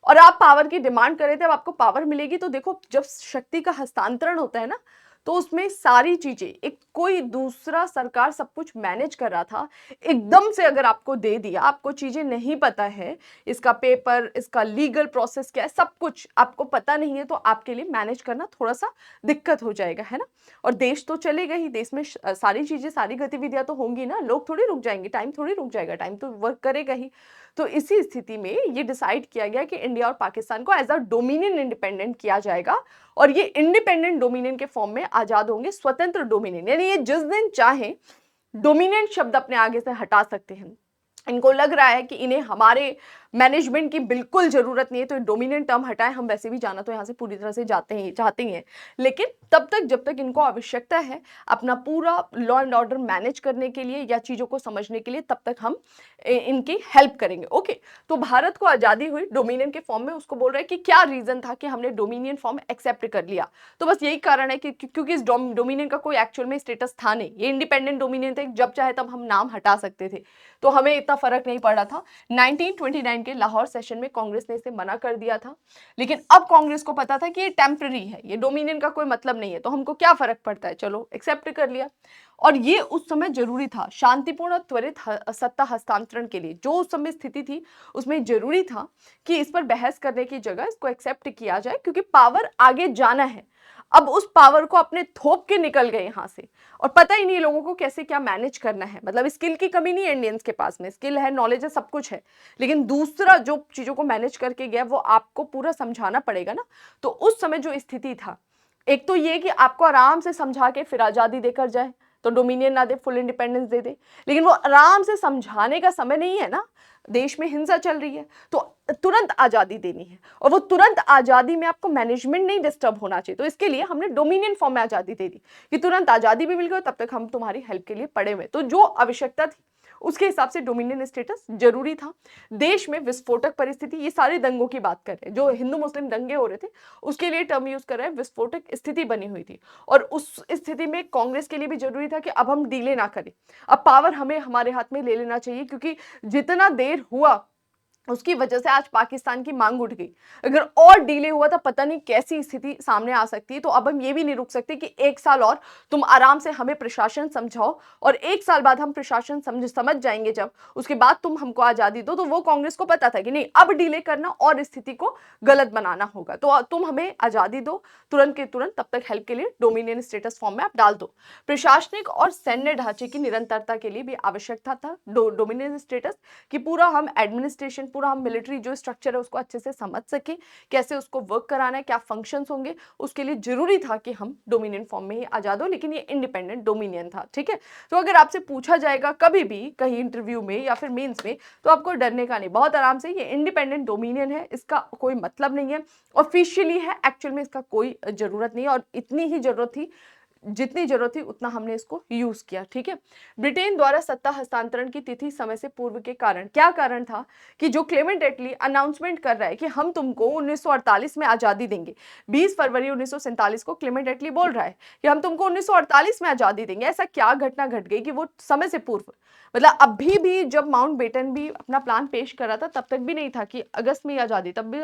और आप पावर की डिमांड कर रहे थे, अब आपको पावर मिलेगी। तो देखो, जब शक्ति का हस्तांतरण होता है ना, तो उसमें सारी चीजें, एक कोई दूसरा सरकार सब कुछ मैनेज कर रहा था, एकदम से अगर आपको दे दिया, आपको चीजें नहीं पता है, इसका पेपर, इसका लीगल प्रोसेस क्या है, सब कुछ आपको पता नहीं है, तो आपके लिए मैनेज करना थोड़ा सा दिक्कत हो जाएगा, है ना। और देश तो चलेगा ही, देश में सारी चीजें, सारी गतिविधियां तो होंगी ना, लोग थोड़ी रुक जाएंगे, टाइम थोड़ी रुक जाएगा, टाइम तो वर्क करेगा ही। तो इसी स्थिति में ये डिसाइड किया गया कि इंडिया और पाकिस्तान को एज अ डोमिनियन इंडिपेंडेंट किया जाएगा, और ये इंडिपेंडेंट डोमिनियन के फॉर्म में आजाद होंगे, स्वतंत्र डोमिनियन, यानी ये जिस दिन चाहे डोमिनियन शब्द अपने आगे से हटा सकते हैं। इनको लग रहा है कि इन्हें हमारे मैनेजमेंट की बिल्कुल जरूरत नहीं है, तो डोमिनेंट टर्म हटाएं, हम वैसे भी जाना तो यहाँ से पूरी तरह से चाहते ही हैं, लेकिन तब तक जब तक इनको आवश्यकता है अपना पूरा लॉ एंड ऑर्डर मैनेज करने के लिए या चीज़ों को समझने के लिए, तब तक हम इनकी हेल्प करेंगे, ओके। तो भारत को आज़ादी हुई डोमिनियन के फॉर्म में, उसको बोल रहे हैं कि क्या रीज़न था कि हमने डोमिनियन फॉर्म एक्सेप्ट कर लिया। तो बस यही कारण है कि क्योंकि इस डोमिनियन का कोई एक्चुअल में स्टेटस था नहीं, ये इंडिपेंडेंट डोमिनियन थे, जब चाहे तब हम नाम हटा सकते थे, तो हमें इतना फर्क नहीं पड़ रहा था। 1929 के लाहौर सेशन में कांग्रेस ने इसे मना कर दिया था, लेकिन अब कांग्रेस को पता था कि ये टेम्पररी है, ये डोमिनियन का कोई मतलब नहीं है, तो हमको क्या फर्क पड़ता है, चलो एक्सेप्ट कर लिया। और ये उस समय जरूरी था, शांतिपूर्ण और त्वरित सत्ता हस्तांतरण के लिए जो उस समय स्थिति थी, उसमें जरूरी था कि इस पर बहस करने की जगह इसको एक्सेप्ट किया जाए, क्योंकि पावर आगे जाना है। अब उस पावर को अपने थोप के निकल गए यहाँ से, और पता ही नहीं लोगों को कैसे क्या मैनेज करना है। मतलब स्किल की कमी नहीं है इंडियंस के पास में, स्किल है, नॉलेज है, सब कुछ है, लेकिन दूसरा जो चीजों को मैनेज करके गया वो आपको पूरा समझाना पड़ेगा ना। तो उस समय जो स्थिति था, एक तो ये कि आपको आराम से समझा के फिर आजादी देकर जाए, तो डोमिनियन ना दे, फुल इंडिपेंडेंस दे दे, लेकिन वो आराम से समझाने का समय नहीं है ना, देश में हिंसा चल रही है, तो तुरंत आजादी देनी है, और वो तुरंत आजादी में आपको मैनेजमेंट नहीं डिस्टर्ब होना चाहिए। तो इसके लिए हमने डोमिनियन फॉर्म में आजादी दे दी कि तुरंत आजादी भी मिल गई, तब तक हम तुम्हारी हेल्प के लिए पड़े हुए। तो जो आवश्यकता थी उसके हिसाब से डोमिनियन स्टेटस जरूरी था। देश में विस्फोटक परिस्थिति, ये सारे दंगों की बात कर रहे हैं, जो हिंदू मुस्लिम दंगे हो रहे थे उसके लिए टर्म यूज कर रहे हैं, विस्फोटक स्थिति बनी हुई थी, और उस स्थिति में कांग्रेस के लिए भी जरूरी था कि अब हम डीले ना करें, अब पावर हमें हमारे हाथ में ले लेना चाहिए, क्योंकि जितना देर हुआ उसकी वजह से आज पाकिस्तान की मांग उठ गई। अगर और डिले हुआ तो पता नहीं कैसी स्थिति सामने आ सकती है। तो अब हम ये भी नहीं रुक सकते कि एक साल और तुम आराम से हमें प्रशासन समझाओ, और एक साल बाद हम प्रशासन समझ जाएंगे, जब उसके बाद तुम हमको आजादी दो। तो वो कांग्रेस को पता था कि नहीं, अब डिले करना और स्थिति को गलत बनाना होगा, तो तुम हमें आजादी दो तुरंत के तुरंत, तब तक हेल्प के लिए डोमिनियन स्टेटस फॉर्म में आप डाल दो। प्रशासनिक और सैन्य ढांचे की निरंतरता के लिए भी आवश्यकता था डोमिनियन स्टेटस, कि पूरा हम एडमिनिस्ट्रेशन, पूरा हम मिलिट्री जो स्ट्रक्चर है उसको अच्छे से समझ सके, कैसे उसको वर्क कराना है, क्या फंक्शंस होंगे, उसके लिए जरूरी था कि हम डोमिनियन फॉर्म में ही आजाद हो, लेकिन ये इंडिपेंडेंट डोमिनियन था, ठीक है। तो अगर आपसे पूछा जाएगा कभी भी कहीं इंटरव्यू में या फिर मेंस में, तो आपको डरने का नहीं, बहुत आराम से, ये इंडिपेंडेंट डोमिनियन है, इसका कोई मतलब नहीं है, ऑफिशियली है, एक्चुअल में इसका कोई जरूरत नहीं है, और इतनी ही जरूरत थी जितनी जरूरत थी उतना हमने इसको यूज किया, ठीक है। ब्रिटेन द्वारा सत्ता हस्तांतरण की तिथि समय से पूर्व के कारण, क्या कारण था कि जो क्लेमेंट एटली अनाउंसमेंट कर रहा है कि हम तुमको 1948 में आजादी देंगे, 20 फरवरी 1947 को क्लेमेंट एटली बोल रहा है कि हम तुमको 1948 में आजादी देंगे। ऐसा क्या घटना घट गई कि वो समय से पूर्व, मतलब अभी भी जब माउंटबेटन भी अपना प्लान पेश कर रहा था तब तक भी नहीं था कि अगस्त में आजादी, तब भी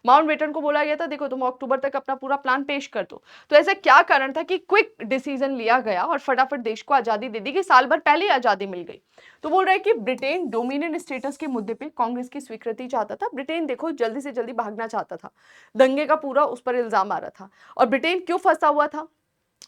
माउंटबेटन को बोला गया था देखो तुम अक्टूबर तक अपना पूरा प्लान पेश कर दो। तो ऐसा क्या कारण था कि क्विक डिसीजन लिया गया और फटाफट देश को आजादी दे दी कि साल भर पहले ही आजादी मिल गई। तो बोल रहा है कि ब्रिटेन डोमिनियन स्टेटस के मुद्दे पे कांग्रेस की स्वीकृति चाहता था। ब्रिटेन देखो जल्दी से जल्दी भागना चाहता था, दंगे का पूरा उस पर इल्जाम आ रहा था। और ब्रिटेन क्यों फंसा हुआ था,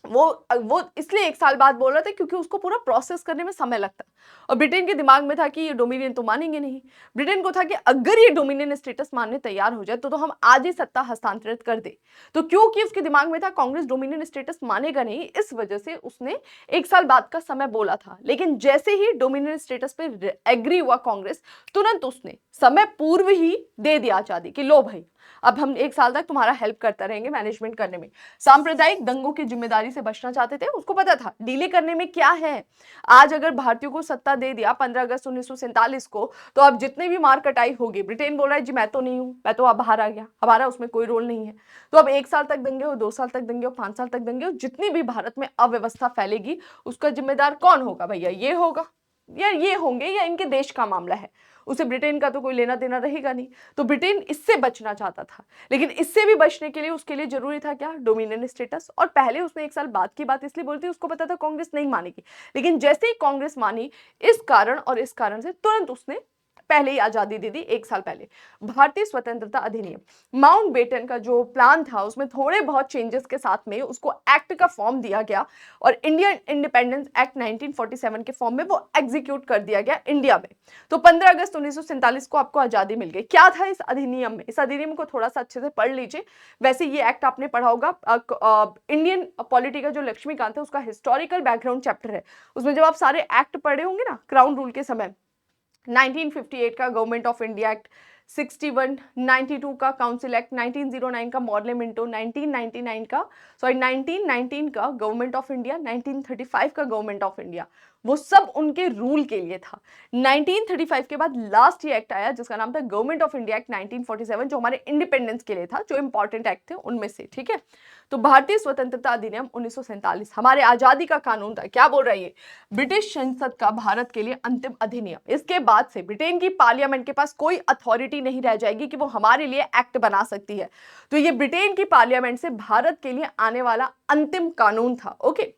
वो इसलिए एक साल बाद बोल रहा था क्योंकि उसको पूरा प्रोसेस करने में समय लगता। और ब्रिटेन के दिमाग में था कि ये डोमिनियन तो मानेंगे नहीं। ब्रिटेन को था कि अगर ये डोमिनियन स्टेटस मानने तैयार हो जाए तो हम आज ही सत्ता हस्तांतरित कर दे। तो क्योंकि उसके दिमाग में था कांग्रेस डोमिनियन स्टेटस मानेगा नहीं, इस वजह से उसने एक साल बाद का समय बोला था। लेकिन जैसे ही डोमिनियन स्टेटस पे एग्री हुआ कांग्रेस, तुरंत उसने समय पूर्व ही दे दिया आजादी कि लो भाई अब हम एक साल तक तुम्हारा हेल्प करते रहेंगे मैनेजमेंट करने में। सांप्रदायिक दंगों की जिम्मेदारी से बचना चाहते थे, उसको पता था डीले करने में क्या है। आज अगर भारतीयों को सत्ता दे दिया 15 अगस्त 1947 को, तो अब जितने भी मार कटाई होगी, ब्रिटेन बोल रहा है जी मैं तो नहीं हूं, मैं तो अब बाहर आ गया, हमारा उसमें कोई रोल नहीं है। तो अब एक साल तक दंगे हो, 2 साल तक दंगे हो, 5 साल तक दंगे हो, जितनी भी भारत में अव्यवस्था फैलेगी उसका जिम्मेदार कौन होगा भैया, ये होगा या ये होंगे या इनके देश का मामला है, उसे ब्रिटेन का तो कोई लेना देना रहेगा नहीं। तो ब्रिटेन इससे बचना चाहता था, लेकिन इससे भी बचने के लिए उसके लिए जरूरी था क्या, डोमिनियन स्टेटस। और पहले उसने एक साल बाद की बात इसलिए बोलती, उसको पता था कांग्रेस नहीं मानेगी। लेकिन जैसे ही कांग्रेस मानी, इस कारण और इस कारण से तुरंत उसने पहले ही आजादी दे दी, एक साल पहले। भारतीय स्वतंत्रता अधिनियम माउंटबेटन का जो प्लान था उसमें थोड़े बहुत चेंजेस के साथ में उसको एक्ट का फॉर्म दिया गया और इंडियन इंडिपेंडेंस एक्ट 1947 के फॉर्म में वो एग्जीक्यूट कर दिया गया इंडिया में। तो 15 अगस्त 1947 को आपको आजादी मिल गई। क्या था इस अधिनियम में, इस अधिनियम को थोड़ा सा अच्छे से पढ़ लीजिए। वैसे ये एक्ट आपने पढ़ा होगा, इंडियन पॉलिटी का जो लक्ष्मीकांत है उसका हिस्टोरिकल बैकग्राउंड चैप्टर है, उसमें जब आप सारे एक्ट पढ़े होंगे ना क्राउन रूल के समय, 1958 का गवर्नमेंट ऑफ इंडिया एक्ट, 61, 92 का काउंसिल एक्ट, 1909 का मॉडल मिंटो, 1919 का गवर्नमेंट ऑफ इंडिया, 1935 का गवर्नमेंट ऑफ इंडिया, वो सब उनके रूल के लिए था। 1935 के बाद लास्ट ये एक्ट आया जिसका नाम था गवर्नमेंट ऑफ इंडिया एक्ट 1947, जो हमारे इंडिपेंडेंस के लिए था, जो इंपॉर्टेंट एक्ट थे उनमें से, ठीक है। तो भारतीय स्वतंत्रता अधिनियम 1947 हमारे आजादी का कानून था। क्या बोल रही है, ब्रिटिश संसद का भारत के लिए अंतिम अधिनियम। इसके बाद से ब्रिटेन की पार्लियामेंट के पास कोई अथॉरिटी नहीं रह जाएगी कि वो हमारे लिए एक्ट बना सकती है। तो ये ब्रिटेन की पार्लियामेंट से भारत के लिए आने वाला अंतिम कानून था। ओके,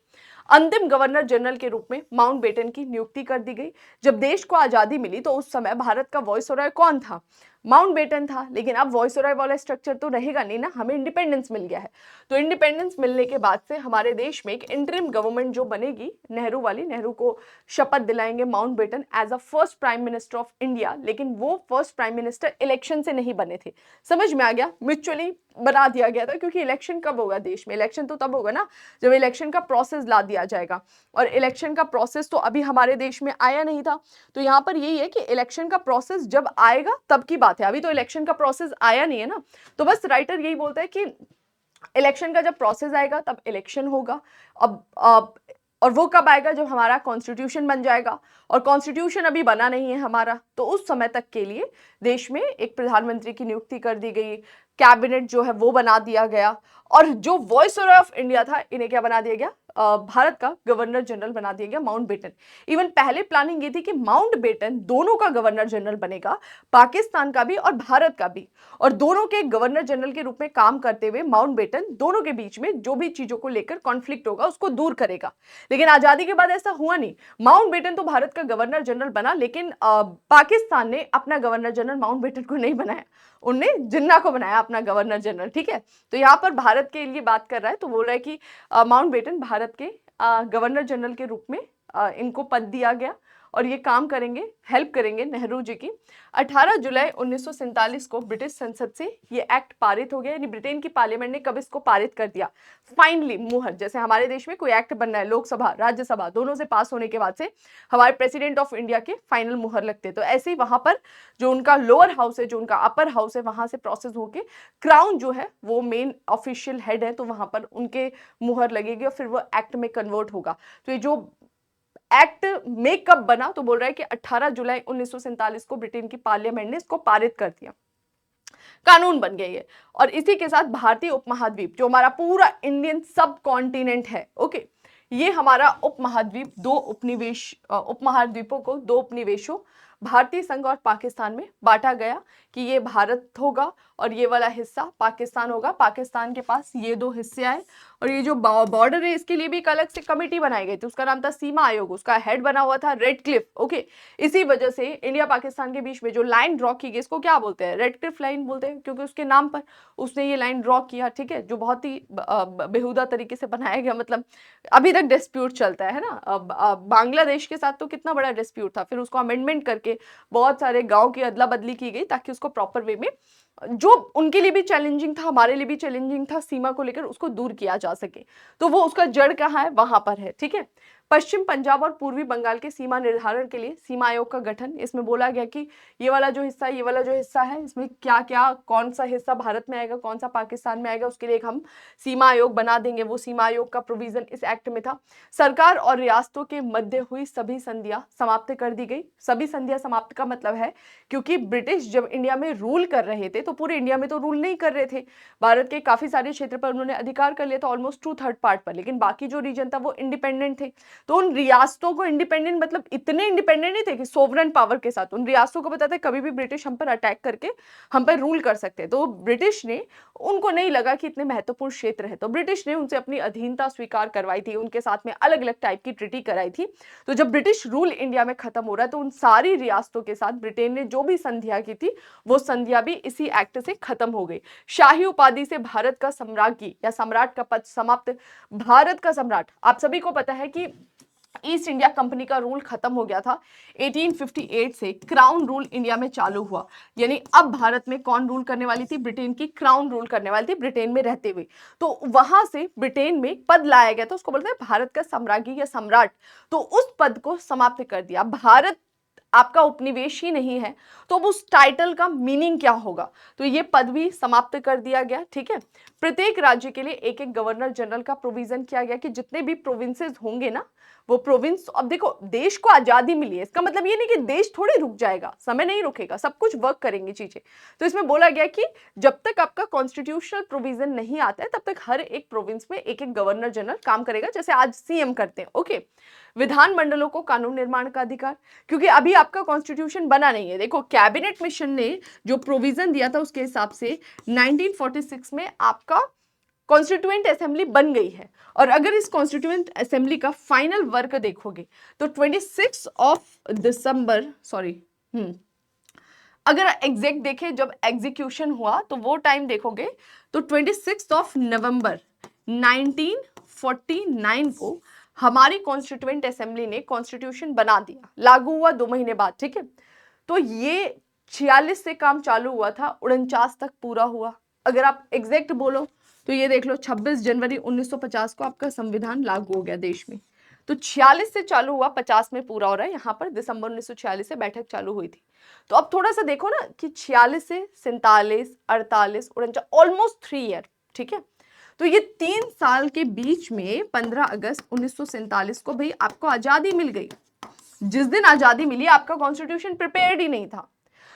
अंतिम गवर्नर जनरल के रूप में माउंटबेटन की नियुक्ति कर दी गई। जब देश को आजादी मिली तो उस समय भारत का वॉइसरॉय कौन था, माउंटबेटन था। लेकिन अब वॉइसरॉय वाला स्ट्रक्चर तो रहेगा नहीं ना, हमें इंडिपेंडेंस मिल गया है। तो इंडिपेंडेंस मिलने के बाद से हमारे देश में एक इंटरिम गवर्नमेंट जो बनेगी, नेहरू वाली, नेहरू को शपथ दिलाएंगे Mountbatten as a first prime minister of India. लेकिन वो फर्स्ट प्राइम मिनिस्टर इलेक्शन से नहीं बने थे, समझ में आ गया, म्यूचुअली बना दिया गया था। क्योंकि इलेक्शन कब होगा देश में, इलेक्शन तो तब होगा ना जब इलेक्शन का प्रोसेस ला दिया जाएगा, और इलेक्शन का प्रोसेस तो अभी हमारे देश में आया नहीं था। तो यहाँ पर यही है कि इलेक्शन का प्रोसेस जब आएगा तब की बात है, अभी तो इलेक्शन का प्रोसेस आया नहीं है ना। तो बस राइटर यही बोलता है कि इलेक्शन का जब प्रोसेस आएगा तब इलेक्शन होगा। अब और वो कब आएगा, जब हमारा कॉन्स्टिट्यूशन बन जाएगा, और कॉन्स्टिट्यूशन अभी बना नहीं है हमारा। तो उस समय तक के लिए देश में एक प्रधानमंत्री की नियुक्ति कर दी गई, कैबिनेट जो है वो बना दिया गया, और जो वॉइसरॉय ऑफ इंडिया था इन्हें क्या बना दिया गया, भारत का गवर्नर जनरल बना दिया गया माउंटबेटन। इवन पहले प्लानिंग ये थी कि माउंटबेटन दोनों का गवर्नर जनरल बनेगा, पाकिस्तान का भी और भारत का भी, और दोनों के गवर्नर जनरल के रूप में काम करते हुए माउंटबेटन दोनों के बीच में जो भी चीजों को लेकर कॉन्फ्लिक्ट होगा उसको दूर करेगा। लेकिन आजादी के बाद ऐसा हुआ नहीं। माउंटबेटन तो भारत का गवर्नर जनरल बना, लेकिन पाकिस्तान ने अपना गवर्नर जनरल माउंटबेटन को नहीं बनाया, उनने जिन्ना को बनाया अपना गवर्नर जनरल, ठीक है। तो यहाँ पर भारत के लिए बात कर रहा है, तो बोल रहा है कि माउंटबेटन भारत के गवर्नर जनरल के रूप में इनको पद दिया गया, और ये काम करेंगे, हेल्प करेंगे नेहरू जी की। 18 जुलाई 1947 को ब्रिटिश संसद से ये एक्ट पारित हो गया, यानी ब्रिटेन की पार्लियामेंट ने कब इसको पारित कर दिया, फाइनली मुहर। जैसे हमारे देश में कोई एक्ट बन रहा है, लोकसभा राज्यसभा दोनों से पास होने के बाद से हमारे प्रेसिडेंट ऑफ इंडिया के फाइनल मुहर लगते हैं, तो ऐसे ही वहां पर जो उनका लोअर हाउस है, जो उनका अपर हाउस है, वहां से प्रोसेस होके क्राउन जो है वो मेन ऑफिशियल हेड है, तो वहां पर उनके मुहर लगेगी और फिर वो एक्ट में कन्वर्ट होगा। तो ये जो एक्ट में कब बना, तो बोल रहा है कि 18 जुलाई 1947 को ब्रिटेन की पार्लियामेंट ने इसको पारित कर दिया, कानून बन गया ये। और इसी के साथ भारतीय उपमहाद्वीप, जो हमारा पूरा इंडियन सब कॉन्टिनेंट है, ओके, ये हमारा उपमहाद्वीप उपमहाद्वीपों को दो उपनिवेशों भारतीय संघ और पाकिस्तान में बांटा गया कि ये भारत होगा और ये वाला हिस्सा पाकिस्तान होगा। पाकिस्तान के पास ये दो हिस्से आए और ये जो बॉर्डर है इसके लिए भी एक अलग से कमेटी बनाई गई थी, उसका नाम था सीमा आयोग, उसका हेड बना हुआ था रेडक्लिफ, ओके। इसी वजह से इंडिया पाकिस्तान के बीच में जो लाइन ड्रॉ की गई, इसको क्या बोलते हैं, रेडक्लिफ लाइन बोलते हैं, क्योंकि उसके नाम पर उसने ये लाइन ड्रॉ किया, ठीक है, जो बहुत ही बेहुदा तरीके से बनाया गया। मतलब अभी तक डिस्प्यूट चलता है ना, बांग्लादेश के साथ तो कितना बड़ा डिस्प्यूट था, फिर उसको अमेंडमेंट करके बहुत सारे गांव की अदला बदली की गई ताकि उसको प्रॉपर वे में, जो उनके लिए भी चैलेंजिंग था, हमारे लिए भी चैलेंजिंग था, सीमा को लेकर उसको दूर किया जा सके। तो वो उसका जड़ कहाँ है, वहां पर है, ठीक है। पश्चिम पंजाब और पूर्वी बंगाल के सीमा निर्धारण के लिए सीमा आयोग का गठन, इसमें बोला गया कि ये वाला जो हिस्सा, ये वाला जो हिस्सा है, इसमें क्या क्या, कौन सा हिस्सा भारत में आएगा, कौन सा पाकिस्तान में आएगा, उसके लिए एक हम सीमा आयोग बना देंगे। वो सीमा आयोग का प्रोविजन इस एक्ट में था। सरकार और रियासतों के मध्य हुई सभी संधियां समाप्त कर दी गई। सभी संधियां समाप्त का मतलब है, क्योंकि ब्रिटिश जब इंडिया में रूल कर रहे थे तो पूरे इंडिया में तो रूल नहीं कर रहे थे, भारत के काफी सारे क्षेत्र पर उन्होंने अधिकार कर लिया था, ऑलमोस्ट 2/3 पार्ट पर, लेकिन बाकी जो रीजन था वो इंडिपेंडेंट थे। तो उन रियासतों को इंडिपेंडेंट, मतलब इतने इंडिपेंडेंट नहीं थे कि सोवरेन पावर के साथ, उन रियासतों को पता था कभी भी ब्रिटिश हम पर अटैक करके हम पर रूल कर सकते हैं। तो ब्रिटिश ने, उनको नहीं लगा कि इतने महत्वपूर्ण क्षेत्र है, तो ब्रिटिश ने उनसे अपनी अधीनता स्वीकार करवाई थी, उनके साथ में अलग अलग टाइप की ट्रीटी कराई थी। तो जब ब्रिटिश रूल इंडिया में खत्म हो रहा है, तो उन सारी रियासतों के साथ ब्रिटेन ने जो भी संधियां की थी, वो संधियां भी इसी एक्ट से खत्म हो गई। शाही उपाधि से भारत का सम्राज्ञी या सम्राट का पद समाप्त। भारत का सम्राट, आप सभी को पता है कि ईस्ट इंडिया कंपनी का रूल खत्म हो गया था, 1858 से क्राउन रूल इंडिया में चालू हुआ। यानी अब भारत में कौन रूल करने वाली थी, ब्रिटेन की क्राउन रूल करने वाली थी, ब्रिटेन में रहते हुए। तो वहां से ब्रिटेन में पद लाया गया था, उसको बोलते हैं भारत का सम्राज्ञी या सम्राट। तो उस पद को समाप्त कर दिया। भारत आपका उपनिवेश ही नहीं है, तो अब उस टाइटल का मीनिंग क्या होगा, तो ये पद भी समाप्त कर दिया गया, ठीक है। प्रत्येक राज्य के लिए एक एक गवर्नर जनरल का प्रोविजन किया गया कि जितने भी प्रोविंसेस होंगे ना, वो प्रोविंस, अब देखो देश को आजादी मिली है, इसका मतलब ये नहीं कि देश थोड़ी रुक जाएगा, समय नहीं रुकेगा, सब कुछ वर्क करेंगी चीजें। तो इसमें बोला गया कि जब तक आपका कॉन्स्टिट्यूशनल प्रोविजन नहीं आता है, तब तक हर एक प्रोविंस में एक एक गवर्नर जनरल काम करेगा, जैसे आज सीएम करते हैं, ओके। विधान मंडलों को कानून निर्माण का अधिकार, क्योंकि अभी आपका कॉन्स्टिट्यूशन बना नहीं है। देखो कैबिनेट मिशन ने जो प्रोविजन दिया था उसके हिसाब से 1946 में आपका कॉन्स्टिट्यूएंट असेंबली बन गई है। और अगर इस कॉन्स्टिट्यूएंट असेंबली का फाइनल वर्क देखोगे तो 26 दिसंबर, अगर एग्जैक्ट देखें जब एग्जीक्यूशन हुआ तो वो टाइम देखोगे तो 26 नवंबर 1949 को हमारी कॉन्स्टिट्यूएंट असेंबली ने कॉन्स्टिट्यूशन बना दिया, लागू हुआ 2 महीने बाद, ठीक है। तो ये 46 से काम चालू हुआ था, 49 तक पूरा हुआ। अगर आप एग्जैक्ट बोलो तो ये देख लो 26 जनवरी 1950 को आपका संविधान लागू हो गया देश में। तो 46 से चालू हुआ, 50 में पूरा हो रहा है। यहाँ पर दिसंबर 1946 से बैठक चालू हुई थी। तो अब थोड़ा सा देखो ना कि 46 से 47, 48, 49, ऑलमोस्ट 3 ईयर, ठीक है। तो ये 3 साल के बीच में 15 अगस्त 1947 को भाई आपको आजादी मिल गई। जिस दिन आजादी मिली आपका कॉन्स्टिट्यूशन प्रिपेयर्ड ही नहीं था।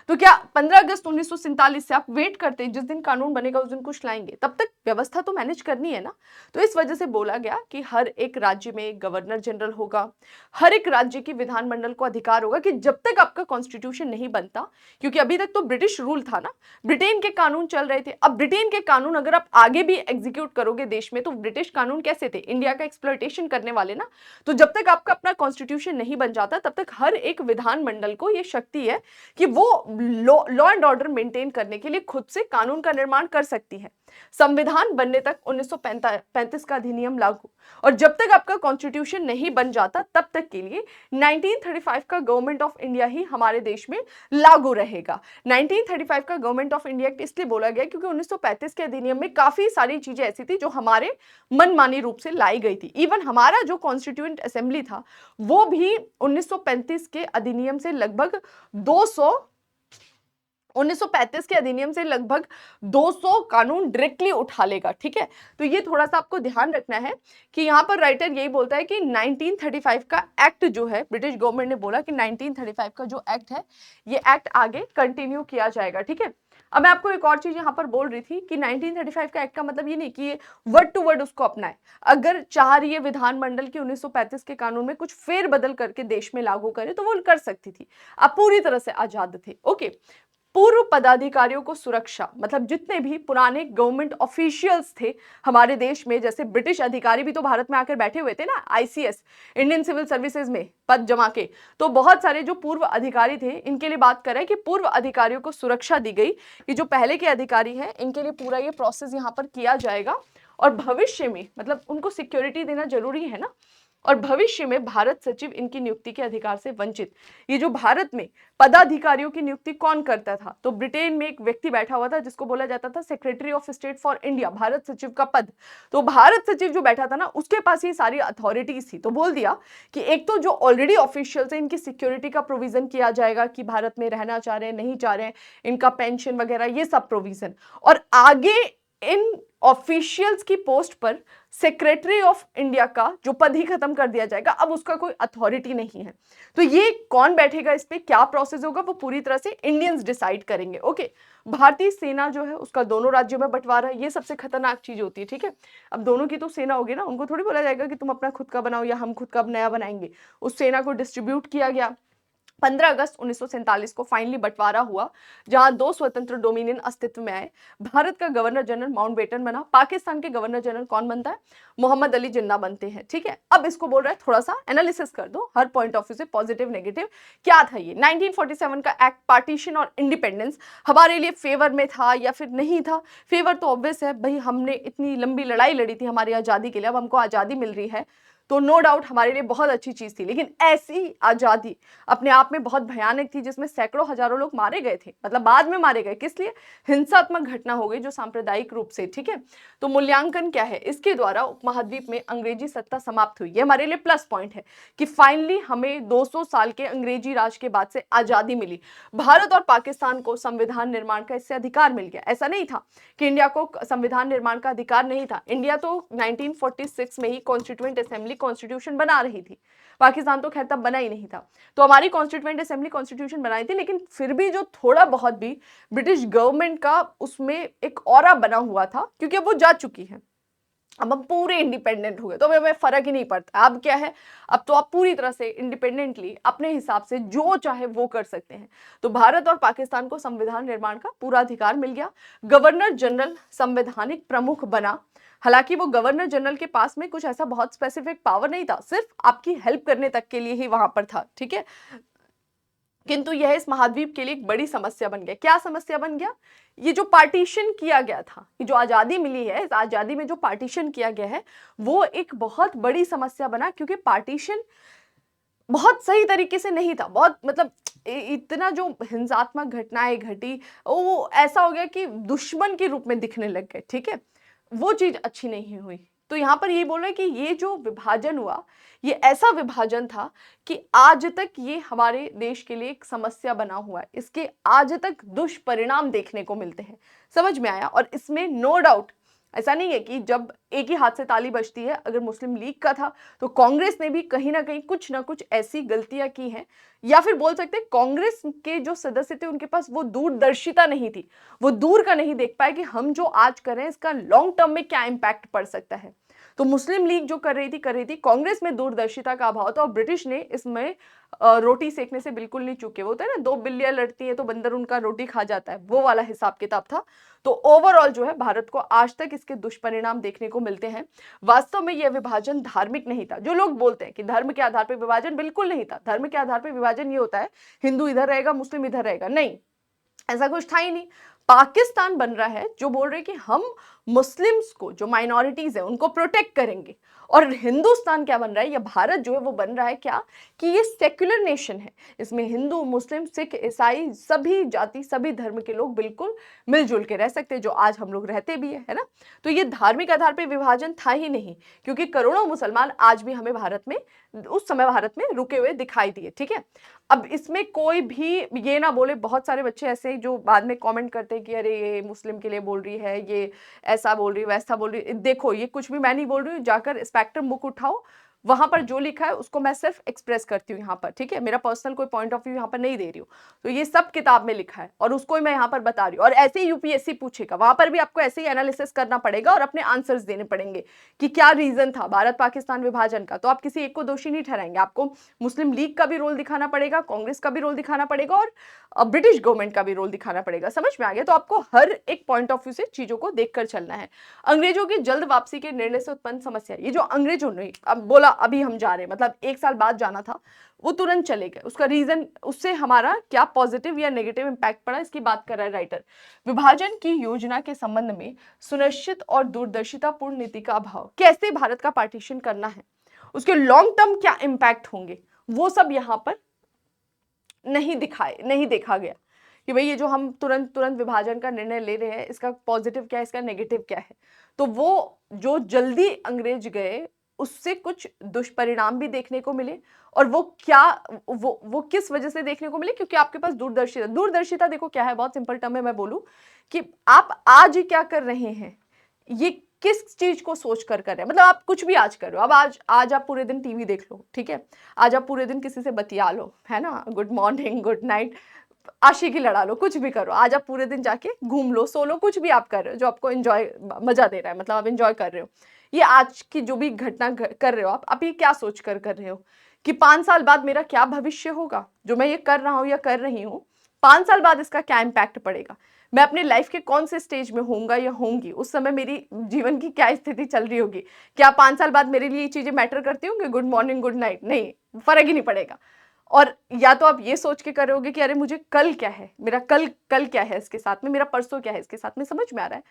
तो क्या 15 अगस्त 1947 से आप वेट करते हैं जिस दिन कानून बनेगा उस दिन कुछ लाएंगे, तब तक व्यवस्था तो मैनेज करनी है ना। तो इस वजह से बोला गया कि हर एक राज्य में गवर्नर जनरल होगा, हर एक राज्य की विधानमंडल को अधिकार होगा कि जब तक आपका कॉन्स्टिट्यूशन नहीं बनता, क्योंकि अभी तक तो ब्रिटिश रूल था ना, ब्रिटेन के कानून चल रहे थे। अब ब्रिटेन के कानून अगर आप आगे भी एग्जीक्यूट करोगे देश में, तो ब्रिटिश कानून कैसे थे, इंडिया का एक्सप्लॉयटेशन करने वाले ना। तो जब तक आपका अपना कॉन्स्टिट्यूशन नहीं बन जाता तब तक हर एक विधानमंडल को यह शक्ति है कि वो लॉ एंड ऑर्डर मेंटेन करने के लिए खुद से कानून का निर्माण कर सकती है। संविधान बनने तक 1935 का अधिनियम लागू, और जब तक आपका कॉन्स्टिट्यूशन नहीं बन जाता तब तक के लिए 1935 का गवर्नमेंट ऑफ इंडिया ही हमारे देश में लागू रहेगा। 1935 का गवर्नमेंट ऑफ इंडिया इसलिए बोला गया क्योंकि 1935 के अधिनियम में काफी सारी चीजें ऐसी थी जो हमारे मनमानी रूप से लाई गई थी। इवन हमारा जो कॉन्स्टिट्यूएंट असेंबली था वो भी 1935 के अधिनियम से लगभग 1935 के अधिनियम से लगभग 200 कानून डायरेक्टली उठा लेगा। ठीक है, तो ये थोड़ा सा आपको ध्यान रखना है कि यहाँ पर राइटर यही बोलता है कि 1935 का एक्ट जो है, ब्रिटिश गवर्नमेंट ने बोला कि 1935 का जो एक्ट है ये एक्ट आगे कंटिन्यू किया जाएगा। ठीक है, अब मैं आपको एक और चीज यहाँ पर बोल रही थी कि 1935 का एक्ट का मतलब ये नहीं कि ये वर्ड टू वर्ड उसको अपनाए। अगर चाह रही है विधानमंडल की 1935 के कानून में कुछ फेरबदल करके देश में लागू करे तो वो कर सकती थी, आप पूरी तरह से आजाद थे। ओके, पूर्व पदाधिकारियों को सुरक्षा, मतलब जितने भी पुराने गवर्नमेंट ऑफिशियल्स थे हमारे देश में, जैसे ब्रिटिश अधिकारी भी तो भारत में आकर बैठे हुए थे ना, आईसीएस, इंडियन सिविल सर्विसेज में पद जमा के, तो बहुत सारे जो पूर्व अधिकारी थे इनके लिए बात करें कि पूर्व अधिकारियों को सुरक्षा दी गई कि जो पहले के अधिकारी हैं इनके लिए पूरा ये प्रोसेस यहाँ पर किया जाएगा, और भविष्य में मतलब उनको सिक्योरिटी देना जरूरी है ना, और भविष्य में भारत सचिव इनकी नियुक्ति के अधिकार से वंचित। ये जो भारत में पदाधिकारियों की नियुक्ति कौन करता था, तो ब्रिटेन में एक व्यक्ति बैठा हुआ था जिसको बोला जाता था secretary of state for India, Bharat सचिव का पद। तो भारत सचिव जो बैठा था ना उसके पास ये सारी अथॉरिटीज थी, तो बोल दिया कि एक तो जो ऑलरेडी ऑफिशियल्स है इनकी सिक्योरिटी का प्रोविजन किया जाएगा कि भारत में रहना चाह रहे हैं नहीं चाह रहे हैं, इनका पेंशन वगैरह ये सब प्रोविजन, और आगे इन ऑफिशियल्स की पोस्ट पर सेक्रेटरी ऑफ इंडिया का जो पद ही खत्म कर दिया जाएगा, अब उसका कोई अथॉरिटी नहीं है। तो ये कौन बैठेगा इस पे, क्या प्रोसेस होगा, वो पूरी तरह से इंडियंस डिसाइड करेंगे। ओके, भारतीय सेना जो है उसका दोनों राज्यों में बंटवारा, ये सबसे खतरनाक चीज होती है। ठीक है, अब दोनों की तो सेना होगी ना, उनको थोड़ी बोला जाएगा कि तुम अपना खुद का बनाओ या हम खुद का नया बनाएंगे। उस सेना को डिस्ट्रीब्यूट किया गया। 15 अगस्त 1947 को फाइनली बंटवारा हुआ, जहां दो स्वतंत्र डोमिनियन अस्तित्व में आए। भारत का गवर्नर जनरल माउंटबेटन बना, पाकिस्तान के गवर्नर जनरल कौन बनता है, मोहम्मद अली जिन्ना बनते हैं। ठीक है, अब इसको बोल रहा है थोड़ा सा एनालिसिस कर दो हर पॉइंट ऑफ व्यू से, पॉजिटिव नेगेटिव। क्या था ये 1947 का एक्ट, पार्टीशन और इंडिपेंडेंस हमारे लिए फेवर में था या फिर नहीं था? फेवर तो ऑब्वियस है भाई, हमने इतनी लंबी लड़ाई लड़ी थी हमारी आजादी के लिए, अब हमको आजादी मिल रही है, तो नो डाउट हमारे लिए बहुत अच्छी चीज थी। लेकिन ऐसी आजादी अपने आप में बहुत भयानक थी जिसमें सैकड़ों हजारों लोग मारे गए थे, मतलब बाद में मारे गए, किस लिए, हिंसात्मक घटना हो गई जो सांप्रदायिक रूप से। ठीक है, तो मूल्यांकन क्या है, इसके द्वारा उपमहाद्वीप में अंग्रेजी सत्ता समाप्त हुई। ये हमारे लिए प्लस पॉइंट है कि फाइनली हमें 200 साल के अंग्रेजी राज के बाद से आजादी मिली। भारत और पाकिस्तान को संविधान निर्माण का इससे अधिकार मिल गया। ऐसा नहीं था कि इंडिया को संविधान निर्माण का अधिकार नहीं था, इंडिया तो 1946 में ही कॉन्स्टिट्यूएंट असेंबली कॉन्स्टिट्यूशन बना रही थी, पाकिस्तान तो खैर तब बना ही नहीं था। तो हमारी कॉन्स्टिट्यूएंट असेंबली कॉन्स्टिट्यूशन बनाई थी, लेकिन फिर भी जो थोड़ा बहुत भी ब्रिटिश गवर्नमेंट का उसमें एक ऑरा बना हुआ था, क्योंकि अब वो जा चुकी है, अब हम पूरे इंडिपेंडेंट हो गए, तो हमें फर्क ही नहीं पड़ता। अब क्या है, अब तो आप पूरी तरह से इंडिपेंडेंटली अपने हिसाब से जो चाहे वो कर सकते हैं। तो भारत और पाकिस्तान को संविधान निर्माण का पूरा अधिकार मिल गया। गवर्नर जनरल संवैधानिक प्रमुख बना, हालांकि वो गवर्नर जनरल के पास में कुछ ऐसा बहुत स्पेसिफिक पावर नहीं था, सिर्फ आपकी हेल्प करने तक के लिए ही वहां पर था। ठीक है, किंतु यह इस महाद्वीप के लिए एक बड़ी समस्या बन गया। क्या समस्या बन गया, ये जो पार्टीशन किया गया था, ये जो आजादी मिली है, इस आजादी में जो पार्टीशन किया गया है वो एक बहुत बड़ी समस्या बना, क्योंकि पार्टीशन बहुत सही तरीके से नहीं था। बहुत मतलब इतना जो हिंसात्मक घटनाएं घटी वो ऐसा हो गया कि दुश्मन के रूप में दिखने लग गए। ठीक है, वो चीज अच्छी नहीं हुई। तो यहाँ पर ये बोल रहे हैं कि ये जो विभाजन हुआ ये ऐसा विभाजन था कि आज तक ये हमारे देश के लिए एक समस्या बना हुआ है, इसके आज तक दुष्परिणाम देखने को मिलते हैं। समझ में आया? और इसमें नो डाउट ऐसा नहीं है कि जब एक ही हाथ से ताली बजती है, अगर मुस्लिम लीग का था तो कांग्रेस ने भी कहीं ना कहीं कुछ ना कुछ ऐसी गलतियां की हैं, या फिर बोल सकते हैं कांग्रेस के जो सदस्य थे उनके पास वो दूरदर्शिता नहीं थी, वो दूर का नहीं देख पाए कि हम जो आज कर रहे हैं इसका लॉन्ग टर्म में क्या इंपैक्ट पड़ सकता है। तो मुस्लिम लीग जो कर रही थी, कांग्रेस में दूरदर्शिता का अभाव था, और ब्रिटिश ने इसमें रोटी सेकने से बिल्कुल नहीं चूके। वो होता है ना, दो बिल्लियां लड़ती है तो बंदर उनका रोटी खा जाता है, वो वाला हिसाब किताब था। तो ओवरऑल जो है भारत को आज तक इसके दुष्परिणाम देखने को मिलते हैं। वास्तव में यह विभाजन धार्मिक नहीं था। जो लोग बोलते हैं कि धर्म के आधार पर विभाजन, बिल्कुल नहीं था। धर्म के आधार पर विभाजन ये होता है हिंदू इधर रहेगा मुस्लिम इधर रहेगा, नहीं, ऐसा कुछ था ही नहीं। पाकिस्तान बन रहा है जो बोल रहे हैं कि हम मुस्लिम्स को, जो माइनॉरिटीज है, उनको प्रोटेक्ट करेंगे। और हिंदुस्तान क्या बन रहा है, या भारत जो है वो बन रहा है क्या, कि ये सेक्युलर नेशन है, इसमें हिंदू, मुस्लिम, सिख, ईसाई, सभी जाति, सभी धर्म के लोग बिल्कुल मिलजुल के रह सकते हैं, जो आज हम लोग रहते भी है ना। तो ये धार्मिक आधार पर विभाजन था ही नहीं, क्योंकि करोड़ों मुसलमान आज भी हमें भारत में, उस समय भारत में रुके हुए दिखाई दिए। ठीक है, अब इसमें कोई भी ये ना बोले, बहुत सारे बच्चे ऐसे जो बाद में कमेंट करते हैं कि अरे ये मुस्लिम के लिए बोल रही है, ये ऐसा बोल रही है, वैसा बोल रही है। देखो, ये कुछ भी मैं नहीं बोल रही हूँ, जाकर स्पेक्ट्रम बुक उठाओ, वहां पर जो लिखा है उसको मैं सिर्फ एक्सप्रेस करती हूँ यहाँ पर। ठीक है, मेरा पर्सनल कोई पॉइंट ऑफ व्यू यहाँ पर नहीं दे रही हूँ, तो ये सब किताब में लिखा है और उसको ही मैं यहाँ पर बता रही हूँ। और ऐसे ही यूपीएससी पूछेगा, वहां पर भी आपको ऐसे ही एनालिसिस करना पड़ेगा और अपने आंसर्स देने पड़ेंगे कि क्या रीजन था भारत पाकिस्तान विभाजन का। तो आप किसी एक को दोषी नहीं ठहराएंगे, आपको मुस्लिम लीग का भी रोल दिखाना पड़ेगा, कांग्रेस का भी रोल दिखाना पड़ेगा, और ब्रिटिश गवर्नमेंट का भी रोल दिखाना पड़ेगा। समझ में आ गया? तो आपको हर एक पॉइंट ऑफ व्यू से चीजों को देखकर चलना है। अंग्रेजों की जल्द वापसी के निर्णय से उत्पन्न समस्या, ये जो अंग्रेजों ने अब बोला अभी हम जा रहे हैं, मतलब 1 साल बाद जाना था, वो तुरंत चले गए, उसका रीजन, उससे हमारा क्या पॉजिटिव या नेगेटिव इंपैक्ट पड़ा, इसकी बात कर रहा है राइटर। विभाजन की योजना के संबंध में सुनिश्चित और दूरदर्शितापूर्ण नीति का अभाव, कैसे भारत का पार्टीशन करना है, उसके लॉन्ग टर्म क्या इंपैक्ट होंगे, वो सब यहां पर नहीं देखा गया कि भाई ये जो हम तुरंत विभाजन का निर्णय ले रहे हैं, इसका पॉजिटिव क्या है, इसका नेगेटिव क्या है। तो वो जो जल्दी अंग्रेज गए, उससे कुछ दुष्परिणाम भी देखने को मिले, और वो क्या, वो किस वजह से देखने को मिले, क्योंकि आपके पास दूरदर्शिता देखो क्या है, बहुत सिंपल टर्म में मैं बोलूं कि आप आज क्या कर रहे हैं, ये किस चीज को सोच कर रहे हैं। मतलब आप कुछ भी आज कर रहे हो, अब आज आप पूरे दिन टीवी देख लो, ठीक है, आज आप पूरे दिन किसी से बतिया लो, है ना, गुड मॉर्निंग, गुड नाइट, आशिकी लड़ा लो, कुछ भी करो, आज आप पूरे दिन जाके घूम लो, सो लो, कुछ भी आप कर रहे हो जो आपको एंजॉय, मजा दे रहा है, मतलब आप एंजॉय कर रहे हो। ये आज की जो भी घटना कर रहे हो आप ये क्या सोच कर रहे हो कि 5 साल बाद मेरा क्या भविष्य होगा, जो मैं ये कर रहा हूँ या कर रही हूँ, 5 साल बाद इसका क्या इम्पैक्ट पड़ेगा, मैं अपने लाइफ के कौन से स्टेज में होऊंगा या होंगी, उस समय मेरी जीवन की क्या स्थिति चल रही होगी, क्या 5 साल बाद मेरे लिए ये चीजें मैटर करती होंगी, गुड मॉर्निंग, गुड नाइट, नहीं, फर्क ही नहीं पड़ेगा। और या तो आप ये सोच के कर रहे होगे कि अरे मुझे कल क्या है, मेरा कल क्या है इसके साथ में, मेरा परसों क्या है इसके साथ में, समझ में आ रहा है।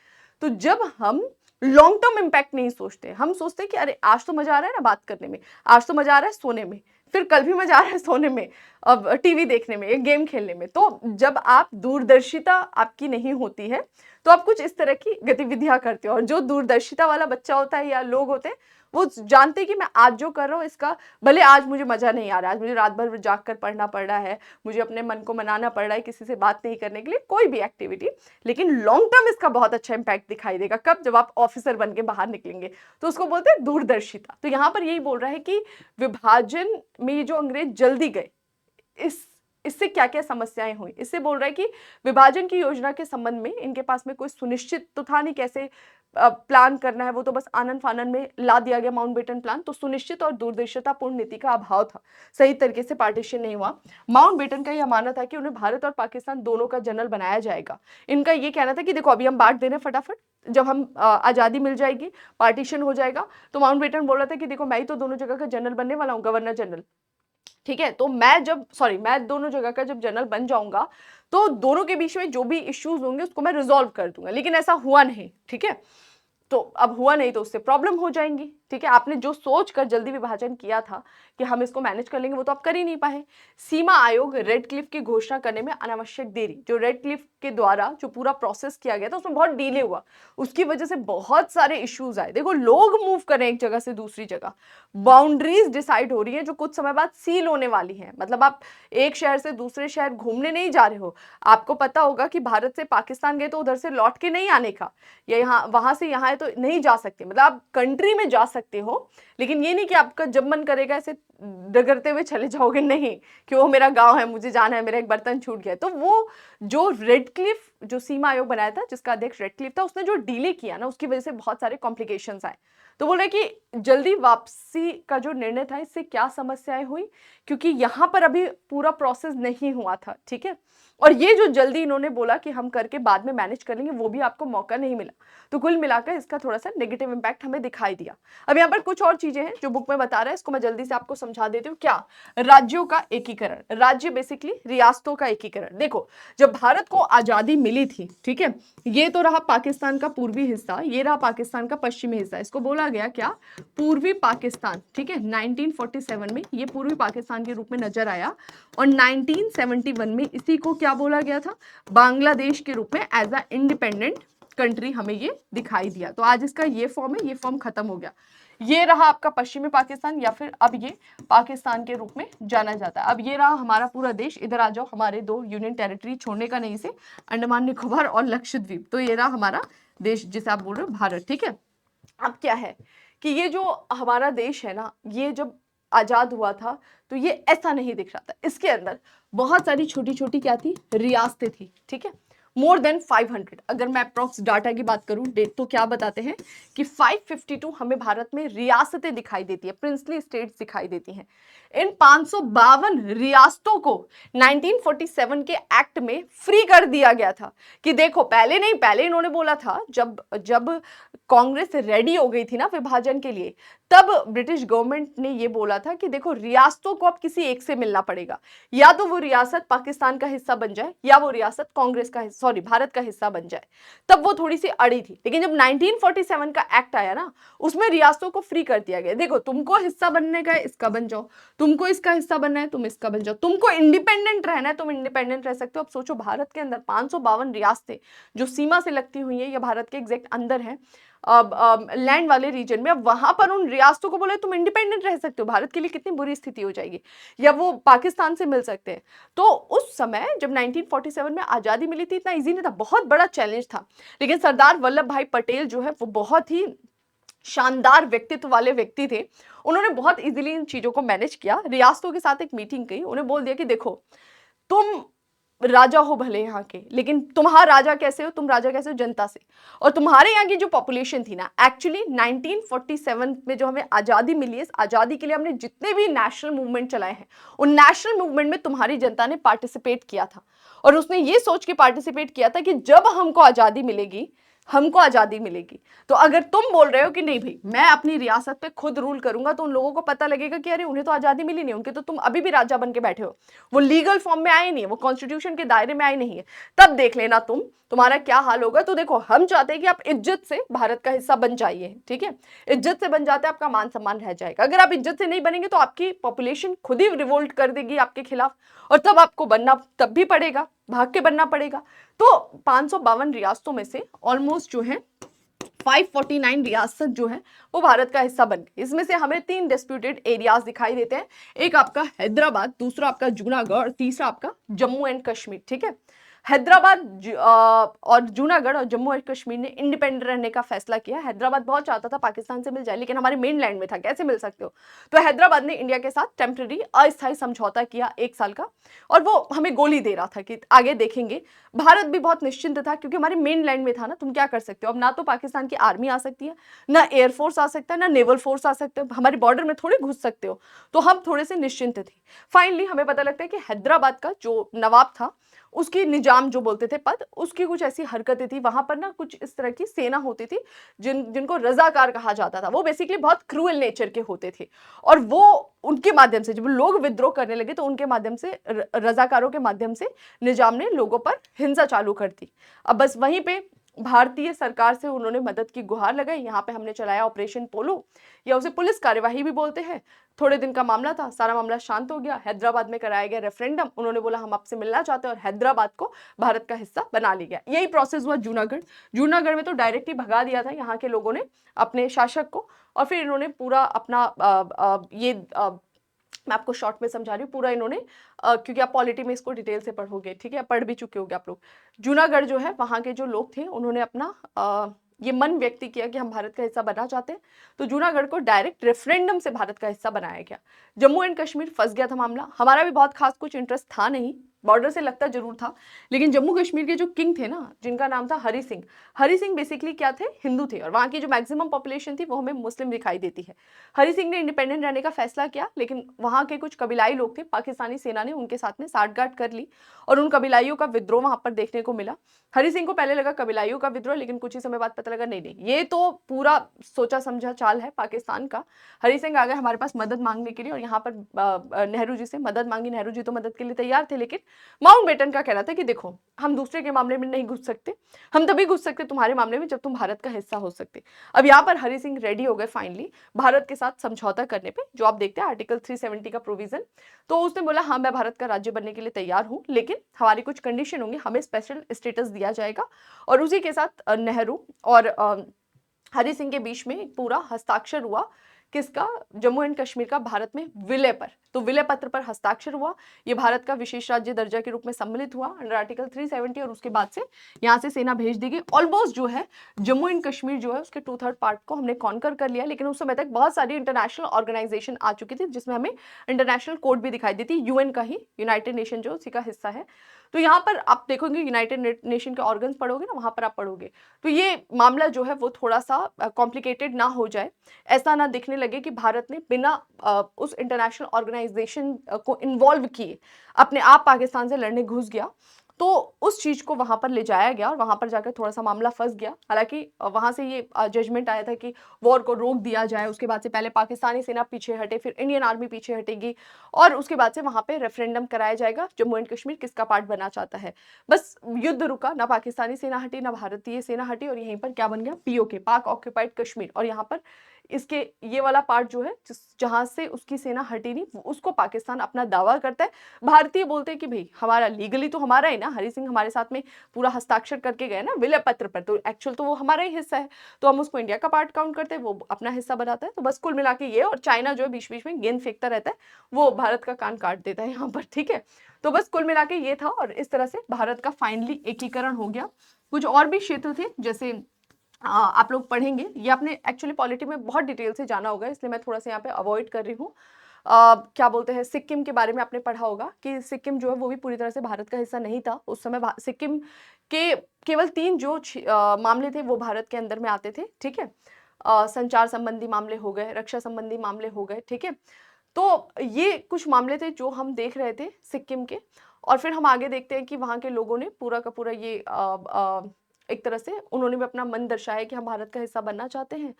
तो जब हम लॉन्ग टर्म इंपैक्ट नहीं सोचते, हम सोचते हैं कि अरे आज तो मजा आ रहा है ना बात करने में, आज तो मजा आ रहा है सोने में, फिर कल भी मजा आ रहा है सोने में, अब टीवी देखने में, एक गेम खेलने में। तो जब आप दूरदर्शिता आपकी नहीं होती है, तो आप कुछ इस तरह की गतिविधियां करते हो। और जो दूरदर्शिता वाला बच्चा होता है या लोग होते हैं, वो जानते हैं कि मैं आज जो कर रहा हूँ इसका, भले आज मुझे मजा नहीं आ रहा है, आज मुझे रात भर जाग कर पढ़ना पड़ रहा है, मुझे अपने मन को मनाना पड़ रहा है किसी से बात नहीं करने के लिए, कोई भी एक्टिविटी, लेकिन लॉन्ग टर्म इसका बहुत अच्छा इंपैक्ट दिखाई देगा। कब? जब आप ऑफिसर बन के बाहर निकलेंगे। तो उसको बोलते हैं दूरदर्शिता। तो यहाँ पर यही बोल रहा है कि विभाजन में ये जो अंग्रेज जल्दी गए, इससे क्या क्या समस्याएं हुई। इससे बोल रहा है कि विभाजन की योजना के संबंध में इनके पास में कोई सुनिश्चित तो था नहीं, कैसे प्लान करना है, वो तो बस आनन फानन में ला दिया गया माउंटबेटन प्लान। तो सुनिश्चित और दूरदर्शितापूर्ण नीति का अभाव था, सही तरीके से पार्टीशन नहीं हुआ। माउंटबेटन का यह मानना था कि उन्हें भारत और पाकिस्तान दोनों का जनरल बनाया जाएगा। इनका ये कहना था कि देखो अभी हम बांट दे रहे हैं फटाफट, जब हम आजादी मिल जाएगी, पार्टीशन हो जाएगा, तो माउंटबेटन बोल रहा था कि देखो मैं ही तो दोनों जगह का जनरल बनने वाला हूँ, गवर्नर जनरल, ठीक है। तो मैं दोनों जगह का जब जनरल बन जाऊंगा, तो दोनों के बीच में जो भी इश्यूज होंगे उसको मैं रिजॉल्व कर दूंगा। लेकिन ऐसा हुआ नहीं, ठीक है। तो अब हुआ नहीं तो उससे प्रॉब्लम हो जाएंगी, ठीक है। आपने जो सोच कर जल्दी विभाजन किया था कि हम इसको मैनेज कर लेंगे, वो तो आप कर ही नहीं पाए। सीमा आयोग रेड क्लिफ की घोषणा करने में अनावश्यक देरी, जो रेड क्लिफ के द्वारा जो पूरा प्रोसेस किया गया था उसमें बहुत डिले हुआ, उसकी वजह से बहुत सारे इश्यूज आए। देखो लोग मूव कर रहे हैं एक जगह से दूसरी जगह, बाउंड्रीज डिसाइड हो रही है जो कुछ समय बाद सील होने वाली है। मतलब आप एक शहर से दूसरे शहर घूमने नहीं जा रहे हो, आपको पता होगा कि भारत से पाकिस्तान गए तो उधर से लौट के नहीं आने का, या यहाँ वहां से यहाँ है तो नहीं जा सकते। मतलब आप कंट्री में जा सकते हो, लेकिन ये नहीं कि आपका जब मन करेगा ऐसे डगरते हुए चले जाओगे, नहीं कि वो मेरा गांव है, मुझे जाना है, मेरा एक बर्तन छूट गया। तो वो जो रेड क्लिफ जो सीमा आयोग बनाया था, जिसका अध्यक्ष रेड क्लिफ था, उसने जो डिले किया ना, उसकी वजह से बहुत सारे कॉम्प्लिकेशंस आए। तो बोल रहे कि जल्दी वापसी का जो निर्णय था, इससे क्या समस्याएं हुई, क्योंकि यहाँ पर अभी पूरा प्रोसेस नहीं हुआ था, ठीक है। और ये जो जल्दी इन्होंने बोला कि हम करके बाद में मैनेज कर लेंगे, वो भी आपको मौका नहीं मिला। तो कुल मिलाकर इसका थोड़ा सा नेगेटिव इंपैक्ट हमें दिखाई दिया। अब यहाँ पर कुछ और चीजें हैं जो बुक में बता रहा है, इसको मैं जल्दी से आपको समझा देती हूँ। क्या? राज्यों का एकीकरण, राज्य बेसिकली रियासतों का एकीकरण। देखो जब भारत को आजादी मिली थी, ठीक है। ये तो रहा पाकिस्तान का पूर्वी हिस्सा, ये रहा पाकिस्तान का पश्चिमी हिस्सा, इसको बोला गया क्या, पूर्वी पाकिस्तान, ठीक है। 1947 में ये पूर्वी पाकिस्तान के रूप में नजर आया और 1971 में इसी को क्या बोला गया था, बांग्लादेश के रूप में एज अ इंडिपेंडेंट कंट्री हमें ये दिखाई दिया। तो आज इसका ये फॉर्म है, ये फॉर्म खत्म हो गया। ये रहा आपका पश्चिमी पाकिस्तान या फिर अब ये पाकिस्तान के रूप में जाना जाता है। अब ये रहा हमारा पूरा देश, इधर आ जाओ, हमारे 2 यूनियन टेरिटरी छोड़ने का नहीं से, अंडमान निकोबार और लक्षद्वीप। तो ये रहा हमारा देश जिसे आप बोल रहे हो भारत, ठीक है। अब क्या है कि ये जो हमारा देश है ना, ये जब आजाद हुआ था तो ये ऐसा नहीं दिख रहा था, इसके अंदर बहुत सारी छोटी छोटी क्या थी, रियासतें थी, ठीक है। मोर देन 500, अगर मैं अप्रॉक्स डाटा की बात करूं डेट, तो क्या बताते हैं कि 552 हमें भारत में रियासतें दिखाई देती है, प्रिंसली स्टेट्स दिखाई देती हैं। इन 552 रियासतों को 1947 के एक्ट में फ्री कर दिया गया था कि देखो, पहले नहीं, पहले इन्होंने बोला था जब कांग्रेस रेडी हो गई थी ना विभाजन के लिए, तब ब्रिटिश गवर्नमेंट ने ये बोला था कि देखो, रियासतों को अब किसी एक से मिलना पड़ेगा, या तो वो रियासत पाकिस्तान का हिस्सा बन जाए या वो रियासत कांग्रेस का, सॉरी, भारत का हिस्सा बन जाए। तब वो थोड़ी सी अड़ी थी, लेकिन जब 1947 का एक्ट आया ना, उसमें रियासतों को फ्री कर दिया गया, देखो तुमको हिस्सा बनने का है, इसका बन जाओ, तुमको इसका हिस्सा बनना है, तुम इसका बन जाओ, तुमको इंडिपेंडेंट रहना है, तुम इंडिपेंडेंट रह सकते हो। अब सोचो, भारत के अंदर 552 रियासतें जो सीमा से लगती हुई है या भारत के एग्जैक्ट अंदर है, लैंड वाले रीजन में, अब वहां पर उन रियासतों को बोले तुम इंडिपेंडेंट रह सकते हो, भारत के लिए कितनी बुरी स्थिति हो जाएगी, या वो पाकिस्तान से मिल सकते हैं। तो उस समय जब 1947 में आजादी मिली थी, इतना इजी नहीं था, बहुत बड़ा चैलेंज था। लेकिन सरदार वल्लभ भाई पटेल जो है वो बहुत ही शानदार व्यक्तित्व वाले व्यक्ति थे, उन्होंने बहुत इजीली इन चीजों को मैनेज किया। रियासतों के साथ एक मीटिंग की, उन्हें बोल दिया कि देखो, तुम राजा हो भले यहाँ के, लेकिन तुम्हारा राजा कैसे हो, तुम राजा कैसे हो, जनता से। और तुम्हारे यहाँ की जो पॉपुलेशन थी ना, एक्चुअली 1947 में जो हमें आजादी मिली है, इस आजादी के लिए हमने जितने भी नेशनल मूवमेंट चलाए हैं, उन नेशनल मूवमेंट में तुम्हारी जनता ने पार्टिसिपेट किया था। और उसने ये सोच के पार्टिसिपेट किया था कि जब हमको आजादी मिलेगी, हमको आजादी मिलेगी, तो अगर तुम बोल रहे हो कि नहीं भाई, मैं अपनी रियासत पे खुद रूल करूंगा, तो उन लोगों को पता लगेगा कि अरे उन्हें तो आजादी मिली नहीं, उनके तो तुम अभी भी राजा बन के बैठे हो, वो लीगल फॉर्म में आए नहीं है, वो कॉन्स्टिट्यूशन के दायरे में आए नहीं है, तब देख लेना तुम्हारा क्या हाल होगा। तो देखो, हम चाहते हैं कि आप इज्जत से भारत का हिस्सा बन जाइए, ठीक है। इज्जत से बन जाते हैं, आपका मान सम्मान रह जाएगा। अगर आप इज्जत से नहीं बनेंगे तो आपकी पॉपुलेशन खुद ही रिवोल्ट कर देगी आपके खिलाफ, और तब आपको बनना तब भी पड़ेगा, भाग के बनना पड़ेगा। तो 552 रियासतों में से ऑलमोस्ट जो है 549 रियासत जो है वो भारत का हिस्सा बन गई। इसमें से हमें 3 डिस्प्यूटेड एरियाज दिखाई देते हैं, एक आपका हैदराबाद, दूसरा आपका जूनागढ़ और तीसरा आपका जम्मू एंड कश्मीर, ठीक है। हैदराबाद और जूनागढ़ और जम्मू एंड कश्मीर ने इंडिपेंडेंट रहने का फैसला किया। हैदराबाद बहुत चाहता था पाकिस्तान से मिल जाए, लेकिन हमारे मेन लैंड में था, कैसे मिल सकते हो। तो हैदराबाद ने इंडिया के साथ टेम्पररी अस्थायी समझौता किया 1 साल का, और वो हमें गोली दे रहा था कि आगे देखेंगे। भारत भी बहुत निश्चिंत था, क्योंकि हमारे मेन लैंड में था ना, तुम क्या कर सकते हो, अब ना तो पाकिस्तान की आर्मी आ सकती है, ना एयरफोर्स आ सकता है, ना नेवल फोर्स आ सकते हो, हमारे बॉर्डर में थोड़े घुस सकते हो। तो हम थोड़े से निश्चिंत थे। फाइनली हमें पता लगता है कि हैदराबाद का जो नवाब था, उसकी निजाम जो बोलते थे पद, उसकी कुछ ऐसी हरकतें थी, वहां पर ना कुछ इस तरह की सेना होती थी जिनको रजाकार कहा जाता था। वो बेसिकली बहुत क्रूअल नेचर के होते थे, और वो उनके माध्यम से जब लोग विद्रोह करने लगे, तो उनके माध्यम से, रजाकारों के माध्यम से निजाम ने लोगों पर हिंसा चालू कर दी। अब बस वहीं पे भारतीय सरकार से उन्होंने मदद की गुहार लगाई। यहाँ पे हमने चलाया ऑपरेशन पोलो, या उसे पुलिस कार्यवाही भी बोलते हैं। थोड़े दिन का मामला था, सारा मामला शांत हो गया। हैदराबाद में कराया गया रेफरेंडम, उन्होंने बोला हम आपसे मिलना चाहते हैं, और हैदराबाद को भारत का हिस्सा बना लिया गया। यही प्रोसेस हुआ जूनागढ़ में तो डायरेक्ट ही भगा दिया था यहाँ के लोगों ने अपने शासक को, और फिर इन्होंने पूरा अपना मैं आपको शॉर्ट में समझा रही हूँ पूरा इन्होंने, क्योंकि आप पॉलिटी में इसको डिटेल से पढ़ोगे, ठीक है, पढ़ भी चुके होगे आप लोग। जूनागढ़ जो है, वहाँ के जो लोग थे, उन्होंने अपना ये मन व्यक्त किया कि हम भारत का हिस्सा बनना चाहते हैं, तो जूनागढ़ को डायरेक्ट रेफरेंडम से भारत का हिस्सा बनाया गया। जम्मू एंड कश्मीर फंस गया था मामला, हमारा भी बहुत खास कुछ इंटरेस्ट था नहीं, बॉर्डर से लगता जरूर था, लेकिन जम्मू कश्मीर के जो किंग थे ना, जिनका नाम था हरि सिंह बेसिकली क्या थे, हिंदू थे, और वहाँ की जो मैक्सिमम पॉपुलेशन थी वो हमें मुस्लिम दिखाई देती है। हरि सिंह ने इंडिपेंडेंट रहने का फैसला किया, लेकिन वहाँ के कुछ कबीलाई लोग थे, पाकिस्तानी सेना ने उनके साथ में साठगांठ कर ली, और उन कबीलाइयों का विद्रोह वहाँ पर देखने को मिला। हरि सिंह को पहले लगा कबीलाइयों का विद्रोह, लेकिन कुछ ही समय बाद पता लगा नहीं, ये तो पूरा सोचा समझा चाल है पाकिस्तान का। हरि सिंह आ गए हमारे पास मदद मांगने के लिए, और यहाँ पर नेहरू जी से मदद मांगी। नेहरू जी तो मदद के लिए तैयार थे, लेकिन माउंटबेटन का कहना था कि देखो हम दूसरे के मामले में नहीं घुस सकते, हम तभी घुस सकते तुम्हारे मामले में जब तुम भारत का हिस्सा हो सकते। अब यहाँ पर हरि सिंह रेडी हो गए फाइनली भारत के साथ समझौता करने पे, जो आप देखते हैं आर्टिकल 370 का प्रोविजन। तो उसने बोला हाँ मैं भारत का राज्य बनने के लिए तैयार हूँ, लेकिन हमारी कुछ कंडीशन होंगी, हमें स्पेशल स्टेटस दिया जाएगा। और उसी के साथ नेहरू और हरि सिंह के बीच में एक पूरा हस्ताक्षर हुआ, किसका, जम्मू एंड कश्मीर का भारत में विलय पर। तो विलय पत्र पर हस्ताक्षर हुआ, ये भारत का विशेष राज्य दर्जा के रूप में सम्मिलित हुआ अंडर आर्टिकल 370, और उसके बाद से यहाँ से सेना भेज दी गई। ऑलमोस्ट जो है जम्मू एंड कश्मीर जो है उसके 2/3 पार्ट को हमने कॉन्कर कर लिया, लेकिन उस समय तक बहुत सारी इंटरनेशनल ऑर्गेनाइजेशन आ चुकी थी जिसमें हमें इंटरनेशनल कोड भी दिखाई देती, यूएन का ही, यूनाइटेड नेशन जो उसी का हिस्सा है। तो यहाँ पर आप देखोगे यूनाइटेड नेशन के ऑर्गन्स पढ़ोगे ना, वहां पर आप पढ़ोगे तो ये मामला जो है वो थोड़ा सा कॉम्प्लिकेटेड ना हो जाए, ऐसा ना दिखने लगे कि भारत ने बिना उस इंटरनेशनल ऑर्गेनाइजेशन को इन्वॉल्व किए अपने आप पाकिस्तान से लड़ने घुस गया। तो उस चीज को वहां पर ले जाया गया और वहां पर जाकर थोड़ा सा मामला फंस गया। हालांकि वहां से ये जजमेंट आया था कि वॉर को रोक दिया जाए, उसके बाद से पहले पाकिस्तानी सेना पीछे हटे, फिर इंडियन आर्मी पीछे हटेगी, और उसके बाद से वहां पे रेफरेंडम कराया जाएगा जम्मू एंड कश्मीर किसका पार्ट बनना चाहता है। बस युद्ध रुका, ना पाकिस्तानी सेना हटी ना भारतीय सेना हटी, और यहीं पर क्या बन गया, पीओके, पाक ऑक्यूपाइड कश्मीर। और यहाँ पर इसके ये वाला पार्ट जो है जहां से उसकी सेना हटी नहीं, उसको पाकिस्तान अपना दावा करता है। भारतीय बोलते हैं कि भाई हमारा लीगली तो हमारा है ना, हरि सिंह हमारे साथ में पूरा हस्ताक्षर करके गए ना विलय पत्र पर, तो एक्चुअल तो वो हमारा ही हिस्सा है, तो हम उसको इंडिया का पार्ट काउंट करते हैं, वो अपना हिस्सा बनाता है। तो बस कुल मिला के ये, और चाइना जो है बीच बीच में गेंद फेंकता रहता है, वो भारत का कान काट देता है यहाँ पर, ठीक है। तो बस कुल मिला के ये था, और इस तरह से भारत का फाइनली एकीकरण हो गया। कुछ और भी क्षेत्र थे, जैसे आप लोग पढ़ेंगे, ये आपने एक्चुअली पॉलिटी में बहुत डिटेल से जाना होगा, इसलिए मैं थोड़ा सा यहाँ पे अवॉइड कर रही हूँ। क्या बोलते हैं, सिक्किम के बारे में आपने पढ़ा होगा कि सिक्किम जो है वो भी पूरी तरह से भारत का हिस्सा नहीं था उस समय। सिक्किम के केवल 3 जो मामले थे वो भारत के अंदर में आते थे, ठीक है। संचार संबंधी मामले हो गए, रक्षा संबंधी मामले हो गए, ठीक है। तो ये कुछ मामले थे जो हम देख रहे थे सिक्किम के, और फिर हम आगे देखते हैं कि वहाँ के लोगों ने पूरा का पूरा ये एक तरह से उन्होंने भी अपना मन दर्शाया कि हम भारत का हिस्सा बनना चाहते हैं,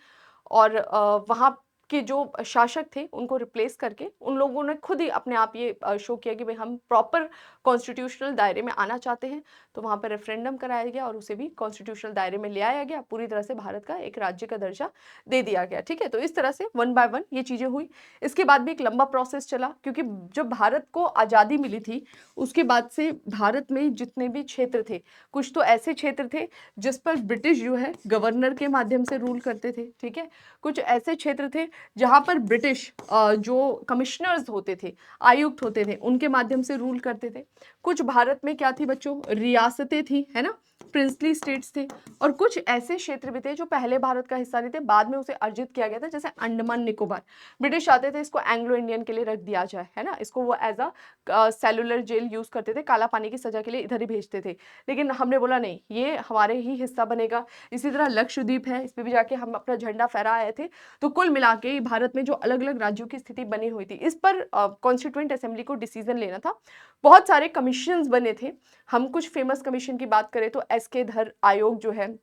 और वहाँ के जो शासक थे उनको रिप्लेस करके उन लोगों ने खुद ही अपने आप ये शो किया कि भाई हम प्रॉपर कॉन्स्टिट्यूशनल दायरे में आना चाहते हैं। तो वहाँ पर रेफरेंडम कराया गया और उसे भी कॉन्स्टिट्यूशनल दायरे में ले आया गया, पूरी तरह से भारत का एक राज्य का दर्जा दे दिया गया, ठीक है। तो इस तरह से 1 बाय 1 ये चीज़ें हुई। इसके बाद भी एक लंबा प्रोसेस चला, क्योंकि जब भारत को आज़ादी मिली थी उसके बाद से भारत में जितने भी क्षेत्र थे, कुछ तो ऐसे क्षेत्र थे जिस पर ब्रिटिश जो है गवर्नर के माध्यम से रूल करते थे, ठीक है। कुछ ऐसे क्षेत्र थे जहां पर ब्रिटिश जो कमिश्नर्स होते थे, आयुक्त होते थे, उनके माध्यम से रूल करते थे। कुछ भारत में क्या थी बच्चों, रियासतें थी, है ना, प्रिंसली स्टेट्स थे। और कुछ ऐसे क्षेत्र भी थे जो पहले भारत का हिस्सा नहीं थे, बाद में उसे अर्जित किया गया था, जैसे अंडमान निकोबार। ब्रिटिश चाहते थे इसको एंग्लो इंडियन के लिए रख दिया जाए, है ना, इसको वो as a cellular jail use करते थे, काला पानी की सजा के लिए इधर ही भेजते थे। लेकिन हमने बोला नहीं, ये हमारे ही हिस्सा बनेगा। इसी तरह लक्षद्वीप है, इस पर भी जाके हम अपना झंडा फहरा आए थे। तो कुल मिला के भारत में जो अलग अलग राज्यों की स्थिति बनी हुई थी, इस पर कॉन्स्टिट्यूएंट असेंबली को डिसीजन लेना था। बहुत सारे कमीशंस बने थे। हम कुछ फेमस कमीशन की बात करें तो एसके धर आयोग जो है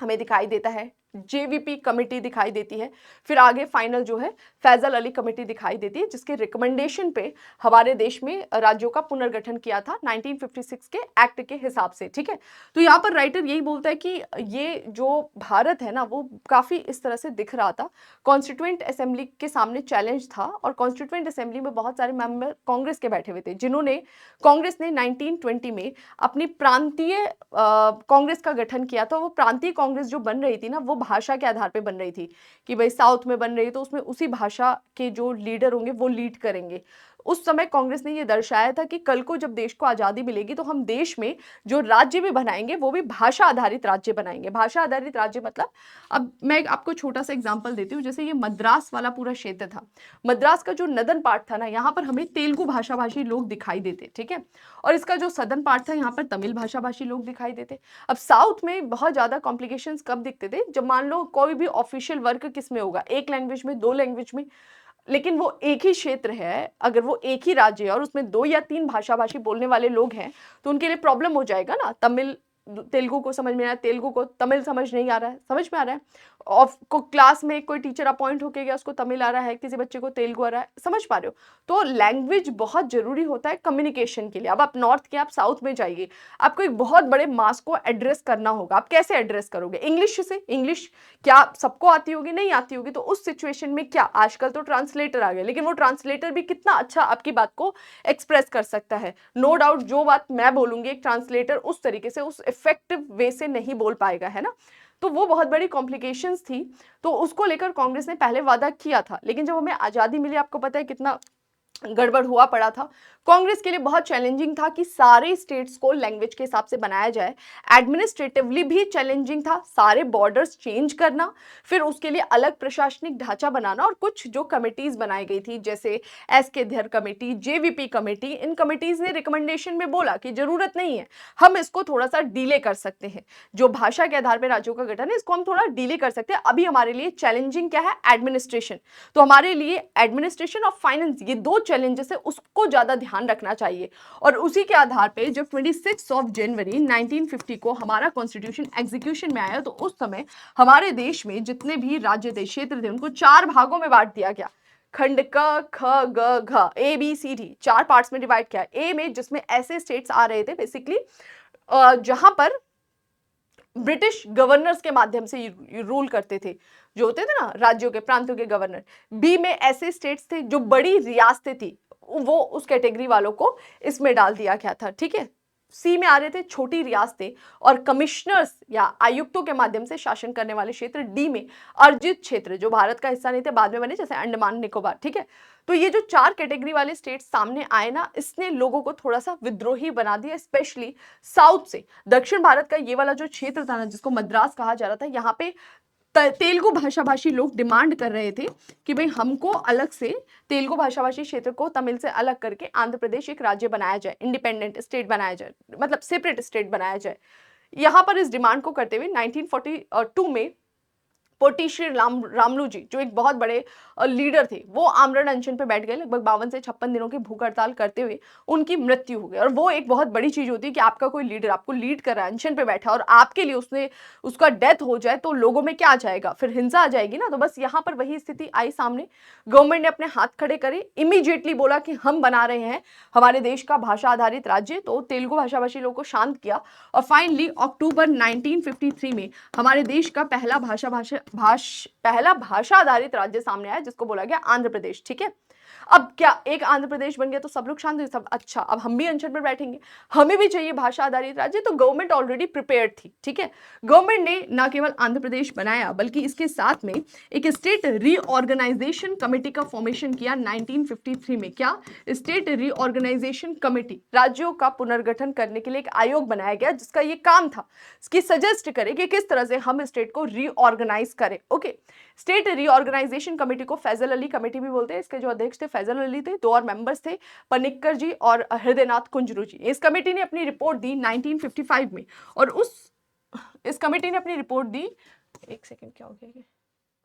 हमें दिखाई देता है, जेवीपी कमेटी दिखाई देती है, फिर आगे फाइनल जो है फैजल अली कमेटी दिखाई देती है, जिसके रिकमेंडेशन पे हमारे देश में राज्यों का पुनर्गठन किया था 1956 के एक्ट के हिसाब से, ठीक है। तो यहाँ पर राइटर यही बोलता है कि ये जो भारत है ना वो काफी इस तरह से दिख रहा था, कॉन्स्टिट्यूएंट असेंबली के सामने चैलेंज था, और कॉन्स्टिट्यूएंट असेंबली में बहुत सारे मेंबर कांग्रेस के बैठे हुए थे, जिन्होंने कांग्रेस ने 1920 में अपनी प्रांतीय कांग्रेस का गठन किया था। वो प्रांतीय कांग्रेस जो बन रही थी ना, वो भाषा के आधार पे बन रही थी कि भाई साउथ में बन रही है तो उसमें उसी भाषा के जो लीडर होंगे वो लीड करेंगे। उस समय कांग्रेस ने ये दर्शाया था कि कल को जब देश को आजादी मिलेगी तो हम देश में जो राज्य भी बनाएंगे वो भी भाषा आधारित राज्य बनाएंगे। भाषा आधारित राज्य मतलब, अब मैं आपको छोटा सा एग्जांपल देती हूँ, जैसे ये मद्रास वाला पूरा क्षेत्र था, मद्रास का जो नदन पार्ट था ना, यहाँ पर हमें तेलुगु भाषा भाषी लोग दिखाई देते, ठीक है, और इसका जो सदन पार्ट था यहाँ पर तमिल भाषा भाषी लोग दिखाई देते। अब साउथ में बहुत ज्यादा कॉम्प्लिकेशंस कब दिखते थे, जब मान लो कोई भी ऑफिशियल वर्क किस में होगा, एक लैंग्वेज में, 2 लैंग्वेज में, लेकिन वो एक ही क्षेत्र है, अगर वो एक ही राज्य है और उसमें 2 या 3 भाषा भाषी बोलने वाले लोग हैं तो उनके लिए प्रॉब्लम हो जाएगा ना। तमिल तेलुगु को समझ में आ रहा है, तेलुगु को तमिल समझ नहीं आ रहा है, समझ में आ रहा है। और को क्लास में कोई टीचर अपॉइंट होके गया, उसको तमिल आ रहा है, किसी बच्चे को तेलुगु आ रहा है, समझ पा रहे हो। तो लैंग्वेज बहुत जरूरी होता है कम्युनिकेशन के लिए। अब आप नॉर्थ के, आप साउथ में जाइए, आपको एक बहुत बड़े मास को एड्रेस करना होगा। आप कैसे एड्रेस करोगे? इंग्लिश से। इंग्लिश क्या सबको आती होगी? नहीं आती होगी। तो उस सिचुएशन में क्या, आजकल तो ट्रांसलेटर आ गए, लेकिन वो ट्रांसलेटर भी कितना अच्छा आपकी बात को एक्सप्रेस कर सकता है। नो डाउट जो बात मैं बोलूंगी एक ट्रांसलेटर उस तरीके से, उस इफेक्टिव वे से नहीं बोल पाएगा, है ना। तो वो बहुत बड़ी कॉम्प्लिकेशंस थी। तो उसको लेकर कांग्रेस ने पहले वादा किया था, लेकिन जब हमें आजादी मिली, आपको पता है कितना गड़बड़ हुआ पड़ा था। कांग्रेस के लिए बहुत चैलेंजिंग था कि सारे स्टेट्स को लैंग्वेज के हिसाब से बनाया जाए। एडमिनिस्ट्रेटिवली भी चैलेंजिंग था, सारे बॉर्डर्स चेंज करना, फिर उसके लिए अलग प्रशासनिक ढांचा बनाना, और कुछ जो कमिटीज बनाई गई थी जैसे एस के धर कमेटी, जेवीपी कमेटी, इन कमिटीज ने रिकमेंडेशन में बोला कि जरूरत नहीं है, हम इसको थोड़ा सा डिले कर सकते हैं। जो भाषा के आधार पर राज्यों का गठन है, इसको हम थोड़ा डिले कर सकते हैं। अभी हमारे लिए चैलेंजिंग क्या है? एडमिनिस्ट्रेशन। तो हमारे लिए एडमिनिस्ट्रेशन और फाइनेंस, ये दो चैलेंजेस है, उसको ज्यादा ध्यान रखना चाहिए। और उसी के आधार पे जब 26 जनवरी 1950 को हमारा कॉन्स्टिट्यूशन एग्जीक्यूशन में आया, तो उस समय हमारे देश में जितने भी राज्य थे, क्षेत्र थे, उनको 4 भागों में बांट दिया गया। खंड क, ख, ग, घ, A B C D, 4 parts में डिवाइड किया। ए में जिसमें ऐसे स्टेट्स आ रहे थे बेसिकली जहां पर ब्रिटिश गवर्नर्स के माध्यम से रूल करते थे, जो होते थे ना राज्यों के, प्रांतों के गवर्नर। बी में ऐसे स्टेट्स थे जो बड़ी रियासतें थी, वो उस कैटेगरी वालों को इसमें डाल दिया गया था, ठीक है। सी में आ रहे थे छोटी रियासतें और कमिश्नर्स या आयुक्तों के माध्यम से शासन करने वाले क्षेत्र। डी में अर्जित क्षेत्र, जो भारत का हिस्सा नहीं थे, बाद में बने, जैसे अंडमान निकोबार, ठीक है। तो ये जो 4 कैटेगरी वाले स्टेट सामने आए ना, इसने लोगों को थोड़ा सा विद्रोही बना दिया, स्पेशली साउथ से। दक्षिण भारत का ये वाला जो क्षेत्र था ना, जिसको मद्रास कहा जा रहा था, यहाँ पे तेलुगु भाषा भाषी लोग डिमांड कर रहे थे कि भाई हमको अलग से तेलुगु भाषा भाषी क्षेत्र को तमिल से अलग करके आंध्र प्रदेश एक राज्य बनाया जाए, इंडिपेंडेंट स्टेट बनाया जाए, मतलब सेपरेट स्टेट बनाया जाए। यहां पर इस डिमांड को करते हुए 1942 में पोटी श्री रामलू जी, जो एक बहुत बड़े लीडर थे, वो आमरण अनशन पे बैठ गए। लगभग 52 से 56 दिनों की भूख हड़ताल करते हुए उनकी मृत्यु हो गई। और वो एक बहुत बड़ी चीज होती है कि आपका कोई लीडर आपको लीड कर रहा है, अनशन पे बैठा, और आपके लिए उसने उसका डेथ हो जाए तो लोगों में क्या आ जाएगा, फिर हिंसा आ जाएगी ना। तो बस यहाँ पर वही स्थिति आई सामने। गवर्नमेंट ने अपने हाथ खड़े करे, इमीडिएटली बोला कि हम बना रहे हैं हमारे देश का भाषा आधारित राज्य। तो तेलुगु भाषा भाषी लोगों को शांत किया, और फाइनली अक्टूबर 1953 में हमारे देश का पहला भाषा आधारित राज्य सामने आया, जिसको बोला गया आंध्र प्रदेश, ठीक है। अब क्या एक आंध्र प्रदेश बन गया तो सब लोग शांत हुए, सब अच्छा अब हम भी अनशन पर बैठेंगे, हमें भी चाहिए भाषा आधारित राज्य। तो गवर्नमेंट ऑलरेडी प्रिपेयर्ड थी, ठीक है। गवर्नमेंट ने ना केवल आंध्र प्रदेश बनाया, बल्कि इसके साथ में एक स्टेट रीऑर्गेनाइजेशन कमेटी का फॉर्मेशन किया 1953 में। क्या? स्टेट रीऑर्गेनाइजेशन कमेटी, राज्यों का पुनर्गठन करने के लिए एक आयोग बनाया गया, जिसका ये काम था कि सजेस्ट करे कि किस तरह से हम स्टेट को रीऑर्गेनाइज करें। ओके, स्टेट रीऑर्गेनाइजेशन कमेटी को फैजल अली कमेटी भी बोलते हैं। इसके जो अध्यक्ष थे फैजल अली थे, 2 और मेंबर्स थे, पनिक्कर जी और हृदयनाथ कुंजरू जी। इस कमेटी ने अपनी रिपोर्ट दी 1955 में, और इस कमेटी ने अपनी रिपोर्ट दी, एक सेकंड क्या हो गया ये,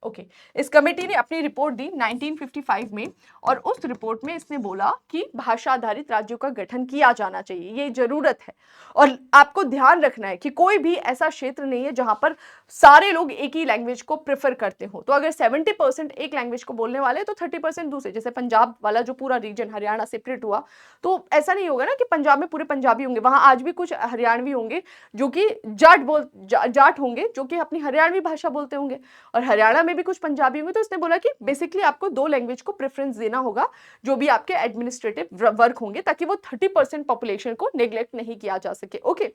ओके, इस कमेटी ने अपनी रिपोर्ट दी 1955 में, और उस रिपोर्ट में इसने बोला कि भाषा आधारित राज्यों का गठन किया जाना चाहिए, ये जरूरत है। और आपको ध्यान रखना है कि कोई भी ऐसा क्षेत्र नहीं है जहां पर सारे लोग एक ही लैंग्वेज को प्रेफर करते हो। तो अगर 70% एक लैंग्वेज को बोलने वाले तो 30% दूसरे, जैसे पंजाब वाला जो पूरा रीजन हरियाणा सेपरेट हुआ, तो ऐसा नहीं होगा ना कि पंजाब में पूरे पंजाबी होंगे, वहां आज भी कुछ हरियाणवी होंगे जो कि जाट होंगे, जो कि अपनी हरियाणवी भाषा बोलते होंगे, और हरियाणा में भी कुछ पंजाबी होंगे। तो इसने बोला कि बेसिकली आपको 2 लैंग्वेज को प्रेफरेंस देना होगा, जो भी आपके एडमिनिस्ट्रेटिव वर्क होंगे, ताकि वो 30% पॉपुलेशन को नेग्लेक्ट नहीं किया जा सके। ओके,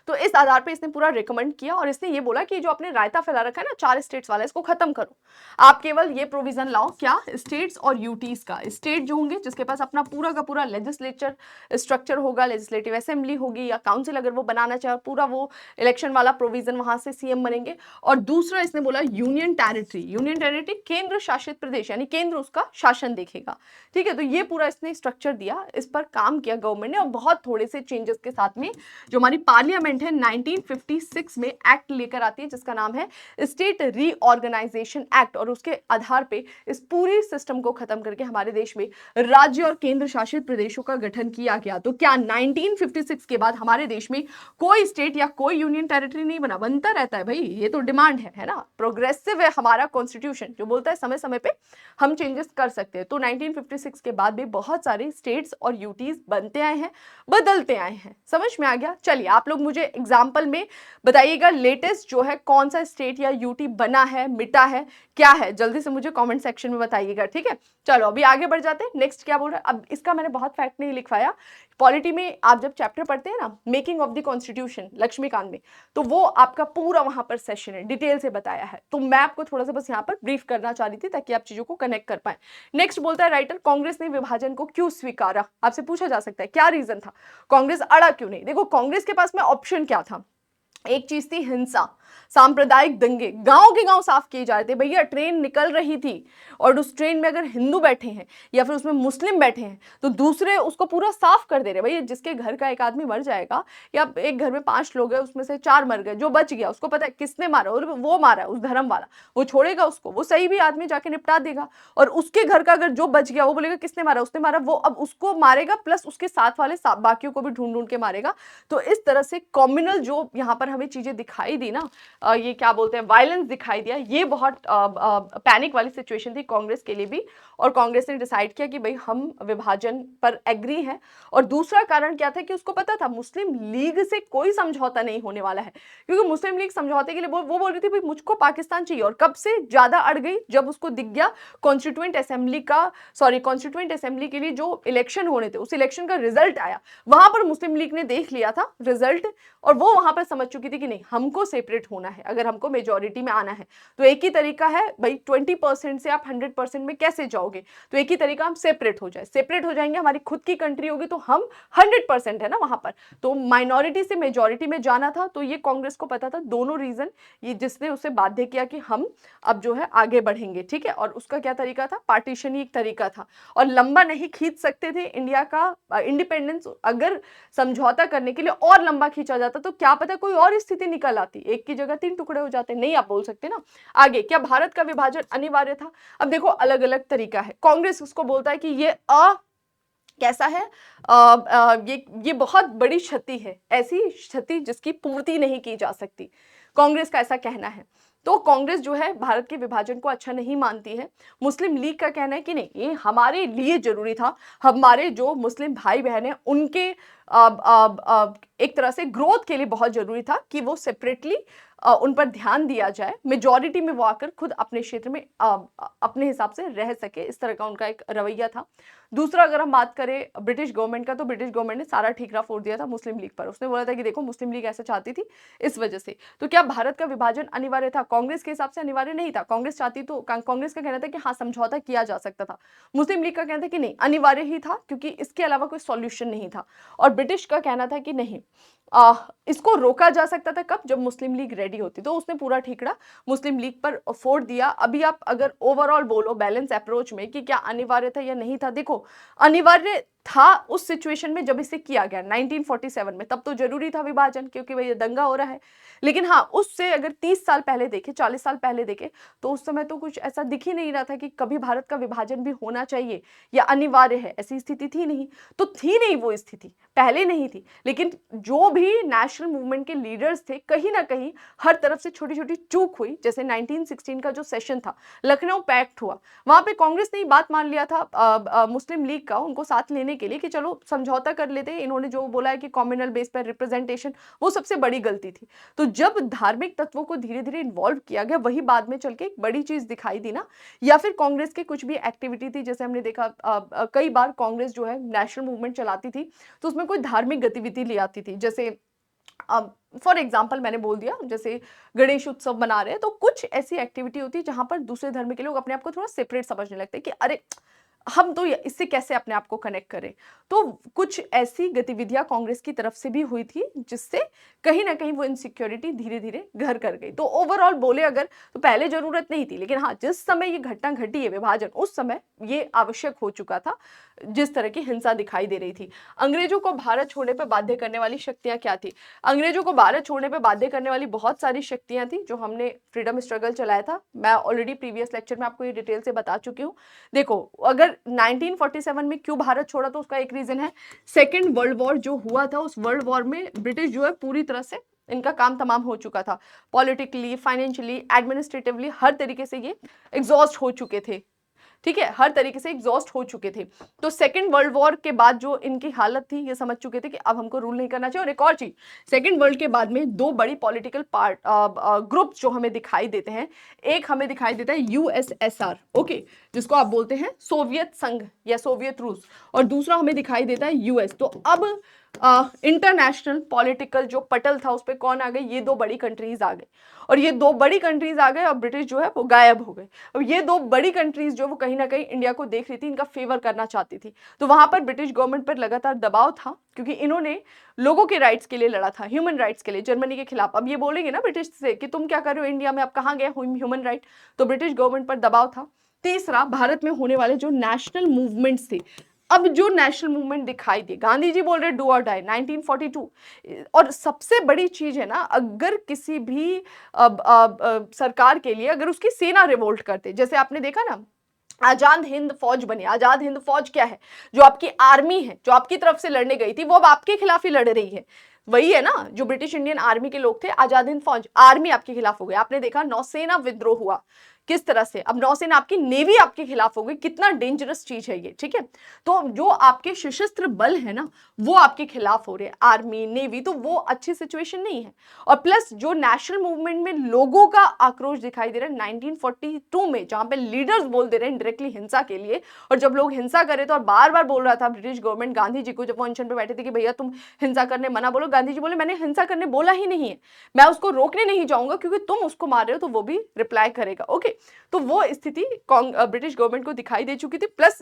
तो इस आधार पे इसने पूरा रिकमेंड किया, और इसने ये बोला कि जो आपने रायता फैला रखा है ना 4 स्टेट्स वाला, इसको खत्म करो। आप केवल ये प्रोविजन लाओ, क्या? स्टेट्स और यूटीज का। स्टेट जो होंगे जिसके पास अपना पूरा का पूरा लेजिस्लेचर स्ट्रक्चर होगा, लेजिस्लेटिव असेंबली होगी या काउंसिल अगर वो बनाना चाहे, पूरा वो इलेक्शन वाला प्रोविजन, वहां से सीएम बनेंगे। और दूसरा इसने बोला यूनियन टेरिटरी केंद्र शासित प्रदेश, यानी केंद्र उसका शासन देखेगा, ठीक है। तो ये पूरा इसने स्ट्रक्चर दिया, इस पर काम किया गवर्नमेंट ने, और बहुत थोड़े से चेंजेस के साथ में जो हमारी पार्लियामेंट गवर्नमेंट है 1956 में एक्ट लेकर आती है जिसका नाम है स्टेट रीऑर्गेनाइजेशन एक्ट, और उसके आधार पे इस पूरी सिस्टम को खत्म करके हमारे देश में राज्य और केंद्र शासित प्रदेशों का गठन किया गया। तो क्या 1956 के बाद हमारे देश में कोई स्टेट या कोई यूनियन टेरिटरी नहीं बना? बनता रहता है भाई, ये तो डिमांड है ना। प्रोग्रेसिव है हमारा कॉन्स्टिट्यूशन जो बोलता है समय समय पे हम चेंजेस कर सकते हैं। तो 1956 के बाद भी बहुत सारे स्टेट्स और यूटीज बनते आए हैं, बदलते आए हैं। समझ में आ गया? चलिए आप लोग मुझे एग्जाम्पल में बताइएगा लेटेस्ट जो है कौन सा स्टेट या यूटी बना है, मिटा है, क्या है, जल्दी से मुझे कमेंट सेक्शन में बताइएगा, ठीक है। चलो अभी आगे बढ़ जाते हैं। नेक्स्ट क्या बोल रहा है, अब इसका मैंने बहुत फैक्ट नहीं लिखवाया। पॉलिटी में आप जब चैप्टर पढ़ते हैं ना making of the constitution Laxmikanth में, तो वो आपका पूरा वहां पर सेशन है, डिटेल से बताया है। तो मैं आपको थोड़ा सा बस यहाँ पर ब्रीफ करना चाह रही थी ताकि आप चीजों को कनेक्ट कर पाए। नेक्स्ट बोलता है राइटर, कांग्रेस ने विभाजन को क्यों स्वीकारा? आपसे पूछा जा सकता है क्या रीजन था, कांग्रेस अड़ा क्यों नहीं? देखो कांग्रेस के पास में ऑप्शन क्या था, एक चीज थी हिंसा, सांप्रदायिक दंगे, गांव के गांव साफ किए जा रहे थे। भैया ट्रेन निकल रही थी और उस ट्रेन में अगर हिंदू बैठे हैं या फिर उसमें मुस्लिम बैठे हैं तो दूसरे उसको पूरा साफ कर दे रहे। भैया जिसके घर का एक आदमी मर जाएगा या एक घर में 5 लोग हैं उसमें से 4 मर गए, जो बच गया उसको पता है किसने मारा, और वो मारा उस धर्म वाला, वो छोड़ेगा उसको, वो सही भी आदमी जाके निपटा देगा। और उसके घर का अगर जो बच गया वो बोलेगा किसने मारा, उसने मारा, वो अब उसको मारेगा प्लस उसके साथ वाले बाकियों को भी ढूंढ ढूंढ के मारेगा। तो इस तरह से कॉम्युनल जो यहाँ पर हमें चीजें दिखाई दी ना, ये क्या बोलते हैं वायलेंस दिखाई दिया, ये बहुत पैनिक वाली सिचुएशन थी कांग्रेस के लिए भी। और कांग्रेस ने डिसाइड किया कि भाई हम विभाजन पर एग्री हैं। और दूसरा कारण क्या था कि उसको पता था मुस्लिम लीग से कोई समझौता नहीं होने वाला है, क्योंकि मुस्लिम लीग समझौते के लिए वो बोल रही थी भाई मुझको पाकिस्तान चाहिए। और कब से ज्यादा अड़ गई, जब उसको दिख गया कॉन्स्टिट्यूएंट असेंबली के लिए जो इलेक्शन होने थे उस इलेक्शन का रिजल्ट आया, वहां पर मुस्लिम लीग ने देख लिया था रिजल्ट, और वो वहां पर समझ चुकी थी कि नहीं हमको सेपरेट होना है, अगर हमको मेजॉरिटी में आना है। तो एक ही तरीका है भाई, 20% से आप 100% में कैसे जाओगे, तो एक ही तरीका हम सेपरेट हो जाए, सेपरेट हो जाएंगे, हमारी खुद की कंट्री होगी तो हम 100% है ना वहां पर। तो माइनॉरिटी से मेजॉरिटी में जाना था, तो ये कांग्रेस को पता था, दोनों रीजन ये जिसने उसे बाध्य किया कि हम अब जो है आगे बढ़ेंगे, ठीक है। और उसका क्या तरीका था, पार्टीशन ही एक तरीका था, और लंबा नहीं खींच सकते थे इंडिया का इंडिपेंडेंस। अगर समझौता करने के लिए और लंबा खींचा जाता तो क्या पता कोई और स्थिति निकल आती, एक की जगह 3 टुकड़े हो जाते, नहीं आप बोल सकते ना। आगे, क्या भारत का विभाजन अनिवार्य था? अब देखो अलग अलग तरीका है। कांग्रेस उसको बोलता है कि ये कैसा है, ये बहुत बड़ी क्षति है, ऐसी क्षति जिसकी पूर्ति नहीं की जा सकती, कांग्रेस का ऐसा कहना है। तो कांग्रेस जो है भारत के विभाजन को अच्छा नहीं मानती है। मुस्लिम लीग का कहना है कि नहीं ये हमारे लिए जरूरी था, हमारे जो मुस्लिम भाई बहन हैं उनके एक तरह से ग्रोथ के लिए बहुत जरूरी था कि वो सेपरेटली उन पर ध्यान दिया जाए, मेजॉरिटी में वो आकर खुद अपने क्षेत्र में अपने हिसाब से रह सके, इस तरह का उनका एक रवैया था। दूसरा अगर हम बात करें ब्रिटिश गवर्नमेंट का, तो ब्रिटिश गवर्नमेंट ने सारा ठीकरा फोड़ दिया था मुस्लिम लीग पर। उसने बोला था कि देखो मुस्लिम लीग ऐसा चाहती थी इस वजह से। तो क्या भारत का विभाजन अनिवार्य था? कांग्रेस के हिसाब से अनिवार्य नहीं था। कांग्रेस चाहती तो कांग्रेस का कहना था कि हाँ समझौता किया जा सकता था। मुस्लिम लीग का कहना था कि नहीं अनिवार्य ही था, क्योंकि इसके अलावा कोई सॉल्यूशन नहीं था। और ब्रिटिश का कहना था कि नहीं इसको रोका जा सकता था, कब? जब मुस्लिम लीग रेडी होती। तो उसने पूरा ठीकरा मुस्लिम लीग पर फोड़ दिया। अभी आप अगर ओवरऑल बोलो बैलेंस अप्रोच में कि क्या अनिवार्य था या नहीं था, देखो अनिवार्य था उस सिचुएशन में जब इसे किया गया 1947 में, तब तो जरूरी था विभाजन, क्योंकि भाई दंगा हो रहा है। लेकिन हाँ उससे अगर 30 साल पहले देखे, 40 साल पहले देखे, तो उस समय तो कुछ ऐसा दिख ही नहीं रहा था कि कभी भारत का विभाजन भी होना चाहिए या अनिवार्य है, ऐसी स्थिति थी नहीं। तो थी नहीं वो स्थिति, पहले नहीं थी। लेकिन जो भी नेशनल मूवमेंट के लीडर्स थे, कहीं ना कहीं हर तरफ से छोटी छोटी चूक हुई। जैसे 1916 का जो सेशन था, लखनऊ पैक्ट हुआ, वहां पे कांग्रेस ने बात मान लिया था मुस्लिम लीग का, उनको साथ लेने के लिए कि चलो समझौता कर लेते हैं। इन्होंने जो बोला है कि कम्युनल बेस पर रिप्रेजेंटेशन, वो सबसे बड़ी गलती थी। तो जब धार्मिक तत्वों को धीरे धीरे इन्वॉल्व किया गया, वही बाद में चल के एक बड़ी चीज दिखाई दी ना। या फिर कांग्रेस की कुछ भी एक्टिविटी थी, जैसे हमने देखा कई बार कांग्रेस जो है नेशनल मूवमेंट चलाती थी तो उसमें कोई धार्मिक गतिविधि ले आती थी। जैसे फॉर एग्जाम्पल मैंने बोल दिया, जैसे गणेश उत्सव मना रहे हैं, तो कुछ ऐसी एक्टिविटी होती है जहां पर दूसरे धर्म के लोग अपने आप को थोड़ा सेपरेट समझने लगते हैं कि अरे हम तो इससे कैसे अपने आप को कनेक्ट करें। तो कुछ ऐसी गतिविधियां कांग्रेस की तरफ से भी हुई थी जिससे कहीं ना कहीं वो इनसिक्योरिटी धीरे धीरे घर कर गई। तो ओवरऑल बोले अगर, तो पहले जरूरत नहीं थी, लेकिन हाँ जिस समय ये घटना घटी है विभाजन, उस समय ये आवश्यक हो चुका था, जिस तरह की हिंसा दिखाई दे रही थी। अंग्रेजों को भारत छोड़ने पर बाध्य करने वाली शक्तियां क्या थी? अंग्रेजों को भारत छोड़ने पर बाध्य करने वाली बहुत सारी शक्तियां थी जो हमने फ्रीडम स्ट्रगल चलाया था। मैं ऑलरेडी प्रीवियस लेक्चर में आपको ये डिटेल से बता चुकी हूँ। देखो अगर 1947 में क्यों भारत छोड़ा, तो उसका एक रीजन है, सेकेंड वर्ल्ड वॉर जो हुआ था, उस वर्ल्ड वॉर में ब्रिटिश जो है पूरी तरह से इनका काम तमाम हो चुका था। पॉलिटिकली, फाइनेंशियली, एडमिनिस्ट्रेटिवली हर तरीके से ये एग्जॉस्ट हो चुके थे। ठीक है, हर तरीके से एग्जॉस्ट हो चुके थे। तो सेकेंड वर्ल्ड वॉर के बाद जो इनकी हालत थी, ये समझ चुके थे कि अब हमको रूल नहीं करना चाहिए। और एक और चीज, सेकेंड वर्ल्ड के बाद में दो बड़ी पॉलिटिकल पार्ट ग्रुप जो हमें दिखाई देते हैं, एक हमें दिखाई देता है यूएसएसआर, ओके, जिसको आप बोलते हैं सोवियत संघ या सोवियत रूस, और दूसरा हमें दिखाई देता है यूएस। तो अब इंटरनेशनल पॉलिटिकल जो पटल था उस पर कौन आ गए? ये दो बड़ी कंट्रीज आ गए, और ये दो बड़ी कंट्रीज आ गए और ब्रिटिश जो है वो गायब हो गए। अब ये दो बड़ी कंट्रीज जो वो कहीं ना कहीं इंडिया को देख रही थी, इनका फेवर करना चाहती थी। तो वहां पर ब्रिटिश गवर्नमेंट पर लगातार दबाव था, क्योंकि इन्होंने लोगों के राइट्स के लिए लड़ा था, ह्यूमन राइट्स के लिए, जर्मनी के खिलाफ। अब ये बोलेंगे ना ब्रिटिश से कि तुम क्या कर रहे हो इंडिया में, अब कहाँ गए ह्यूमन राइट, तो ब्रिटिश गवर्नमेंट पर दबाव था। तीसरा, भारत में होने वाले जो नेशनल मूवमेंट्स थे, अब जो नेशनल मूवमेंट दिखाई दिए, गांधी जी बोल रहे डू और डाई 1942। और सबसे बड़ी चीज है ना, अगर किसी भी सरकार के लिए अगर उसकी सेना रिवोल्ट करते, जैसे आपने देखा ना आजाद हिंद फौज बनी। आजाद हिंद फौज क्या है? जो आपकी आर्मी है, जो आपकी तरफ से लड़ने गई थी, वो अब आपके खिलाफ ही लड़ रही है। वही है ना, जो ब्रिटिश इंडियन आर्मी के लोग थे, आजाद हिंद फौज, आर्मी आपके खिलाफ हो गई। आपने देखा नौसेना विद्रोह हुआ किस तरह से, अब नौसेना आपकी, नेवी आपके खिलाफ हो गई। कितना डेंजरस चीज है ये, ठीक है। तो जो आपके सशस्त्र बल है ना, वो आपके खिलाफ हो रहे हैं, आर्मी, नेवी, तो वो अच्छी सिचुएशन नहीं है। और प्लस जो नेशनल मूवमेंट में लोगों का आक्रोश दिखाई दे रहा है 1942 में, जहां पे लीडर्स बोल दे रहे हैं डायरेक्टली हिंसा के लिए, और जब लोग हिंसा करे तो, और बार बार बोल रहा था ब्रिटिश गवर्नमेंट गांधी जी को, जब वो अनशन पे बैठे थे कि भैया तुम हिंसा करने मना बोलो, गांधी जी बोले मैंने हिंसा करने बोला ही नहीं है, मैं उसको रोकने नहीं जाऊंगा, क्योंकि तुम उसको मार रहे हो तो वो भी रिप्लाई करेगा, ओके। तो वो स्थिति ब्रिटिश गवर्नमेंट को दिखाई दे चुकी थी। प्लस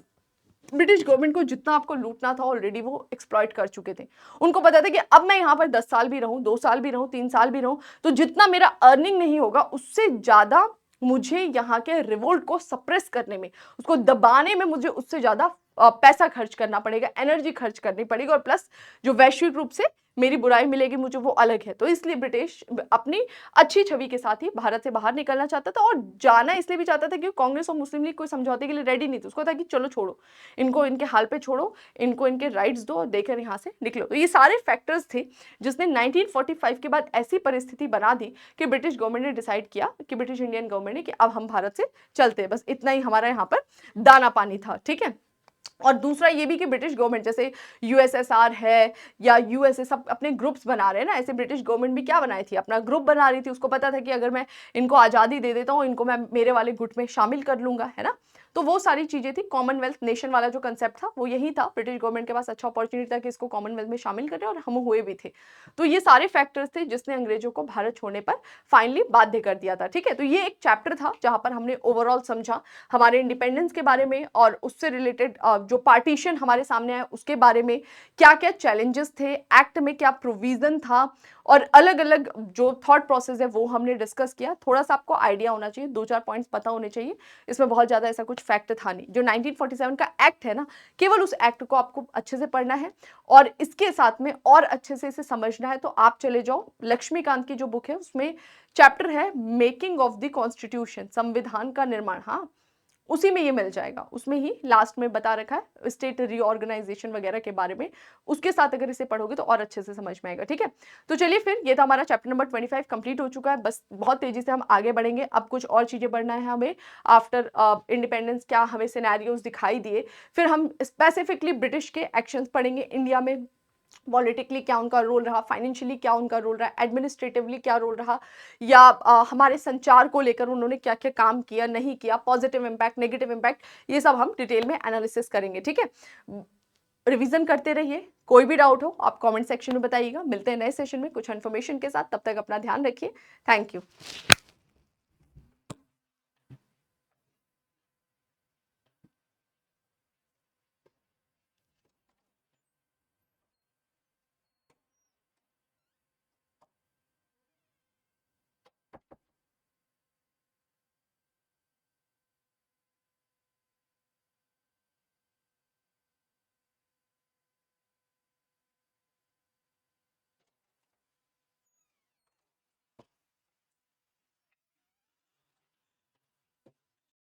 ब्रिटिश गवर्नमेंट को जितना आपको लूटना था ऑलरेडी वो एक्सप्लॉइट कर चुके थे। उनको पता था कि अब मैं यहाँ पर 10 साल भी रहूं, 2 साल भी रहूं, 3 साल भी रहूं, तो जितना मेरा अर्निंग नहीं होगा, उससे ज्यादा मुझे यहाँ के रिवोल्ट को सप्रेस करने में, उसको दबाने में मुझे उससे ज्यादा पैसा खर्च करना पड़ेगा, एनर्जी खर्च करनी पड़ेगी, और प्लस जो वैश्विक रूप से मेरी बुराई मिलेगी मुझे, वो अलग है। तो इसलिए ब्रिटिश अपनी अच्छी छवि के साथ ही भारत से बाहर निकलना चाहता था, और जाना इसलिए भी चाहता था कि कांग्रेस और मुस्लिम लीग कोई समझौते के लिए रेडी नहीं थी। उसको था कि चलो छोड़ो इनको, इनके हाल पे छोड़ो, इनको इनके राइट्स दो और देकर यहाँ से निकलो। तो ये सारे फैक्टर्स थे जिसने 1945 के बाद ऐसी परिस्थिति बना दी कि ब्रिटिश गवर्नमेंट ने डिसाइड किया, कि ब्रिटिश इंडियन गवर्नमेंट ने, कि अब हम भारत से चलते हैं। बस इतना ही हमारा यहाँ पर दाना पानी था, ठीक है। और दूसरा ये भी कि ब्रिटिश गवर्नमेंट, जैसे यूएसएसआर है या यूएसए, सब अपने ग्रुप्स बना रहे हैं ना, ऐसे ब्रिटिश गवर्नमेंट भी क्या बनाई थी, अपना ग्रुप बना रही थी। उसको पता था कि अगर मैं इनको आज़ादी दे देता हूँ, इनको मैं मेरे वाले गुट में शामिल कर लूंगा, है ना। तो वो सारी चीजें थी। कॉमनवेल्थ नेशन वाला जो कंसेप्ट था वो यही था, ब्रिटिश गवर्नमेंट के पास अच्छा अपॉर्चुनिटी था कि इसको कॉमनवेल्थ में शामिल करें, और हम हुए भी थे। तो ये सारे फैक्टर्स थे जिसने अंग्रेजों को भारत छोड़ने पर फाइनली बाध्य कर दिया था, ठीक है। तो ये एक चैप्टर था जहां पर हमने ओवरऑल समझा हमारे इंडिपेंडेंस के बारे में, और उससे रिलेटेड जो पार्टीशन हमारे सामने आया उसके बारे में, क्या क्या चैलेंजेस थे, एक्ट में क्या प्रोविजन था, और अलग अलग जो थॉट प्रोसेस है वो हमने डिस्कस किया। थोड़ा सा आपको आइडिया होना चाहिए, 2-4 पॉइंट्स पता होने चाहिए, इसमें बहुत ज्यादा ऐसा कुछ फैक्ट था नहीं। जो 1947 का एक्ट है ना, केवल उस एक्ट को आपको अच्छे से पढ़ना है, और इसके साथ में और अच्छे से इसे समझना है तो आप चले जाओ लक्ष्मीकांत की जो बुक है, उसमें चैप्टर है मेकिंग ऑफ द कॉन्स्टिट्यूशन, संविधान का निर्माण, हाँ उसी में ये मिल जाएगा। उसमें ही लास्ट में बता रखा है स्टेट रीऑर्गेनाइजेशन वगैरह के बारे में, उसके साथ अगर इसे पढ़ोगे तो और अच्छे से समझ में आएगा, ठीक है। तो चलिए फिर, ये था हमारा चैप्टर नंबर 25 कंप्लीट हो चुका है। बस बहुत तेजी से हम आगे बढ़ेंगे, अब कुछ और चीजें बढ़ना है हमें। आफ्टर इंडिपेंडेंस क्या हमें सिनेरियोज दिखाई दिए, फिर हम स्पेसिफिकली ब्रिटिश के एक्शंस पढ़ेंगे इंडिया में। पॉलिटिकली क्या उनका रोल रहा, फाइनेंशियली क्या उनका रोल रहा, एडमिनिस्ट्रेटिवली क्या रोल रहा, या हमारे संचार को लेकर उन्होंने क्या क्या काम किया, नहीं किया, पॉजिटिव इम्पैक्ट, नेगेटिव इम्पैक्ट, ये सब हम डिटेल में एनालिसिस करेंगे, ठीक है। रिवीजन करते रहिए, कोई भी डाउट हो आप कमेंट सेक्शन में बताइएगा। मिलते हैं नए सेशन में कुछ इन्फॉर्मेशन के साथ, तब तक अपना ध्यान रखिए। Thank you.